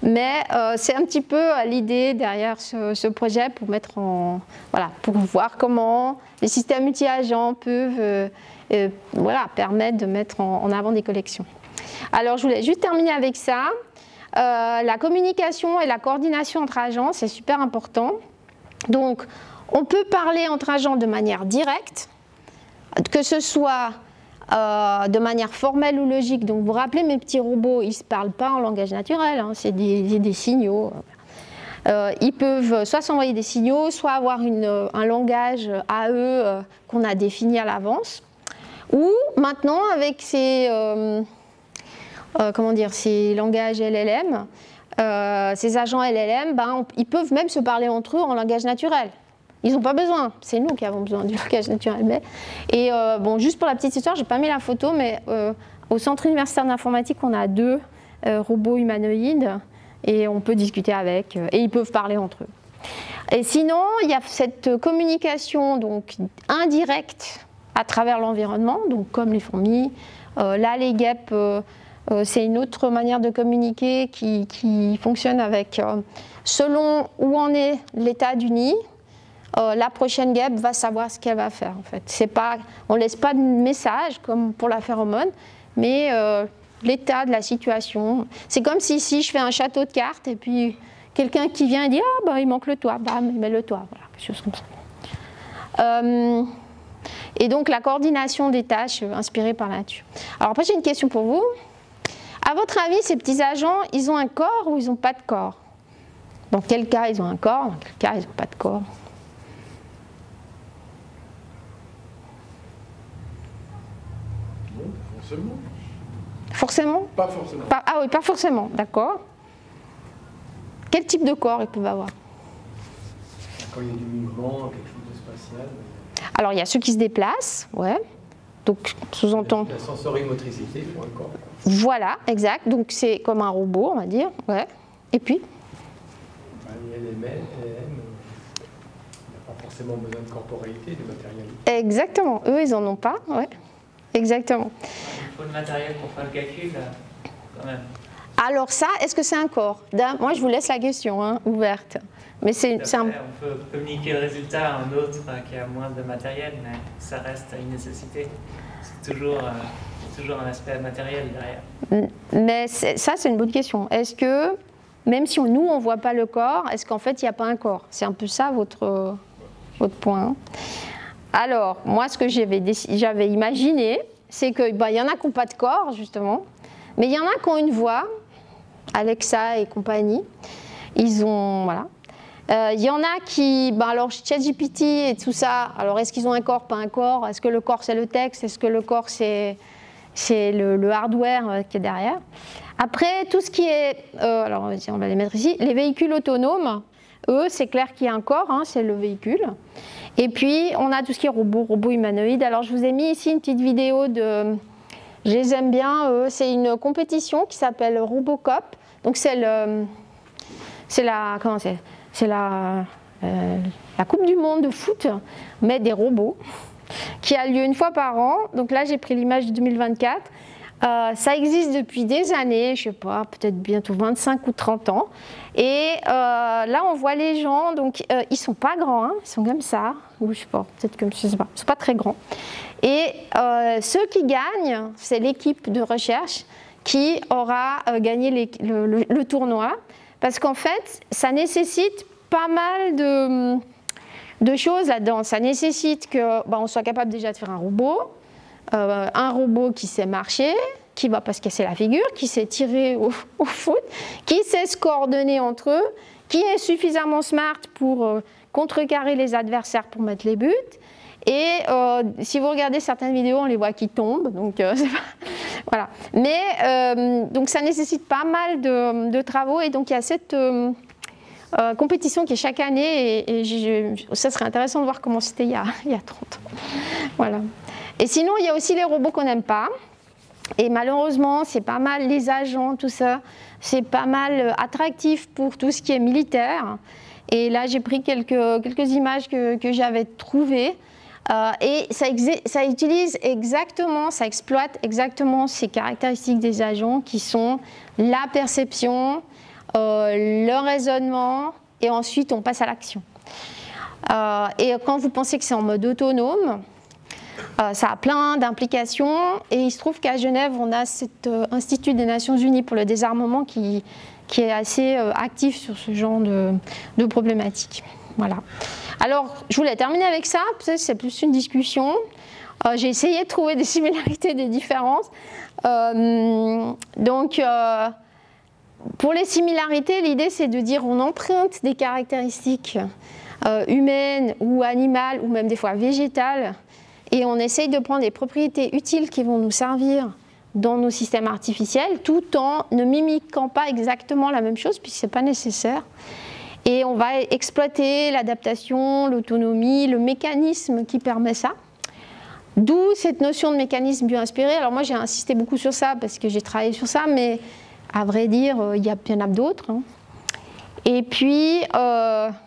Mais c'est un petit peu l'idée derrière ce projet pour mettre en... Voilà, pour voir comment les systèmes multi-agents peuvent permettre de mettre en avant des collections. Alors, je voulais juste terminer avec ça. La communication et la coordination entre agents, c'est super important. Donc, on peut parler entre agents de manière directe, que ce soit de manière formelle ou logique. Donc, vous vous rappelez, mes petits robots, ils ne se parlent pas en langage naturel, hein, c'est des signaux. Ils peuvent soit s'envoyer des signaux, soit avoir un langage à eux qu'on a défini à l'avance. Ou maintenant, avec ces langages LLM, ces agents LLM, ils peuvent même se parler entre eux en langage naturel. Ils n'ont pas besoin, c'est nous qui avons besoin du langage naturel. Et juste pour la petite histoire, je n'ai pas mis la photo, mais au Centre universitaire d'informatique, on a 2 robots humanoïdes et on peut discuter avec, et ils peuvent parler entre eux. Et sinon, il y a cette communication donc, indirecte à travers l'environnement, donc comme les fourmis. Là, les guêpes, c'est une autre manière de communiquer qui fonctionne avec, selon où en est l'état du nid, la prochaine guêpe va savoir ce qu'elle va faire. En fait. On ne laisse pas de message comme pour la phéromone, mais l'état de la situation. C'est comme si je fais un château de cartes et puis quelqu'un qui vient et dit « Ah, il manque le toit », bam, il met le toit. Voilà, quelque chose comme ça. Et donc la coordination des tâches inspirées par la nature. Alors après j'ai une question pour vous. À votre avis, ces petits agents, ils ont un corps ou ils n'ont pas de corps? Dans quel cas ils ont un corps? Dans quel cas ils n'ont pas de corps? Non, forcément. Forcément? Pas forcément. Ah oui, pas forcément, d'accord. Quel type de corps ils peuvent avoir? Quand il y a du mouvement, quelque chose de spatial. Alors il y a ceux qui se déplacent, ouais. Donc sous-entend. La sensorimotricité, il faut un corps. Voilà, exact. Donc c'est comme un robot, on va dire, ouais. Et puis? Les LLM, il n'y a pas forcément besoin de corporéité, de matérialité. Exactement. Eux, ils n'en ont pas, ouais. Exactement. Il faut le matériel pour faire le calcul, quand même. Alors ça, est-ce que c'est un corps? Moi, je vous laisse la question ouverte. Mais c'est On peut communiquer le résultat à un autre qui a moins de matériel, mais ça reste une nécessité. C'est toujours un aspect matériel derrière. Mais ça, c'est une bonne question. Est-ce que, même si nous, on ne voit pas le corps, est-ce qu'en fait, il n'y a pas un corps? C'est un peu ça votre point. Alors, moi, ce que j'avais imaginé, c'est qu'il y en a qui n'ont pas de corps, justement, mais il y en a qui ont une voix, Alexa et compagnie. Ils ont, voilà. Il y en a qui, alors ChatGPT et tout ça, alors est-ce qu'ils ont un corps, pas un corps? Est-ce que le corps c'est le texte? Est-ce que le corps c'est le hardware qui est derrière? Après, tout ce qui est, alors on va les mettre ici, les véhicules autonomes, eux, c'est clair qu'il y a un corps, hein, c'est le véhicule. Et puis, on a tout ce qui est robots humanoïdes. Alors, je vous ai mis ici une petite vidéo de, je les aime bien, c'est une compétition qui s'appelle Robocop. Donc, c'est la Coupe du Monde de foot, mais des robots, qui a lieu une fois par an. Donc là, j'ai pris l'image de 2024. Ça existe depuis des années, je ne sais pas, peut-être bientôt 25 ou 30 ans. Et là, on voit les gens, donc ils ne sont pas grands, hein, ils sont comme ça, ou je sais pas, peut-être comme, je sais pas, ils ne sont pas très grands. Et ceux qui gagnent, c'est l'équipe de recherche qui aura gagné le tournoi, parce qu'en fait, ça nécessite pas mal de choses là-dedans. Ça nécessite qu'on soit capable déjà de faire un robot qui sait marcher, qui ne va pas se casser la figure, qui sait tirer au foot, qui sait se coordonner entre eux, qui est suffisamment smart pour contrecarrer les adversaires pour mettre les buts. Et si vous regardez certaines vidéos, on les voit qui tombent. Donc, voilà. Mais donc ça nécessite pas mal de travaux. Et donc il y a cette compétition qui est chaque année. Et ça serait intéressant de voir comment c'était il y a 30 ans. Voilà. Et sinon, il y a aussi les robots qu'on n'aime pas. Et malheureusement, c'est pas mal les agents, tout ça. C'est pas mal attractif pour tout ce qui est militaire. Et là, j'ai pris quelques images que j'avais trouvées. Et ça utilise exactement, ça exploite exactement ces caractéristiques des agents qui sont la perception, le raisonnement, et ensuite on passe à l'action. Et quand vous pensez que c'est en mode autonome, ça a plein d'implications, et il se trouve qu'à Genève, on a cet Institut des Nations Unies pour le désarmement qui est assez actif sur ce genre de problématiques. Voilà. Alors, je voulais terminer avec ça, peut-être c'est plus une discussion. J'ai essayé de trouver des similarités, des différences. Donc, pour les similarités, l'idée c'est de dire on emprunte des caractéristiques humaines ou animales, ou même des fois végétales, et on essaye de prendre des propriétés utiles qui vont nous servir dans nos systèmes artificiels, tout en ne mimiquant pas exactement la même chose, puisque ce n'est pas nécessaire. Et on va exploiter l'adaptation, l'autonomie, le mécanisme qui permet ça. D'où cette notion de mécanisme bio-inspiré. Alors moi j'ai insisté beaucoup sur ça parce que j'ai travaillé sur ça, mais à vrai dire, il y en a d'autres. Hein. Et puis,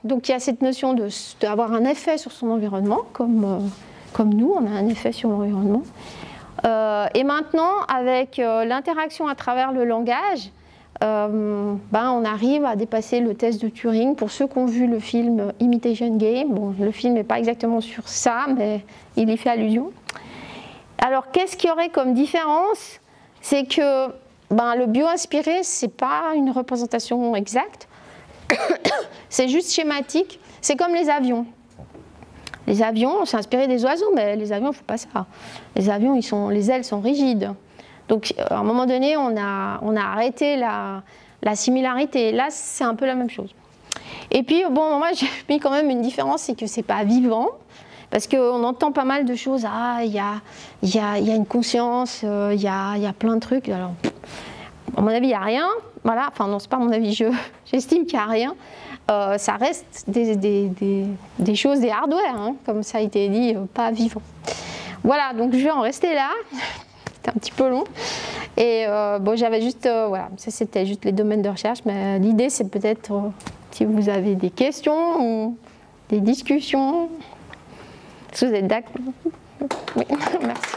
donc il y a cette notion d'avoir un effet sur son environnement, comme nous, on a un effet sur l'environnement. Et maintenant, avec l'interaction à travers le langage, on arrive à dépasser le test de Turing. Pour ceux qui ont vu le film Imitation Game, bon, le film n'est pas exactement sur ça, mais il y fait allusion. Alors, qu'est-ce qu'il y aurait comme différence? C'est que le bio-inspiré, ce n'est pas une représentation exacte, c'est juste schématique. C'est comme les avions. Les avions, c'est inspiré des oiseaux, mais les avions, il ne faut pas ça. Les avions, les ailes sont rigides. Donc, à un moment donné, on a arrêté la similarité. Là, c'est un peu la même chose. Et puis, bon, moi, j'ai mis quand même une différence, c'est que ce n'est pas vivant. Parce qu'on entend pas mal de choses. Ah, il y a une conscience, il y a plein de trucs. Alors, à mon avis, il n'y a rien. Voilà. Enfin, non, ce n'est pas mon avis. J'estime qu'il n'y a rien. Ça reste des choses, des hardware, hein, comme ça a été dit, pas vivant. Voilà, donc je vais en rester là. C'était un petit peu long. Et bon, j'avais juste, voilà, ça c'était juste les domaines de recherche, mais l'idée c'est peut-être, si vous avez des questions ou des discussions, si vous êtes d'accord. Oui, merci.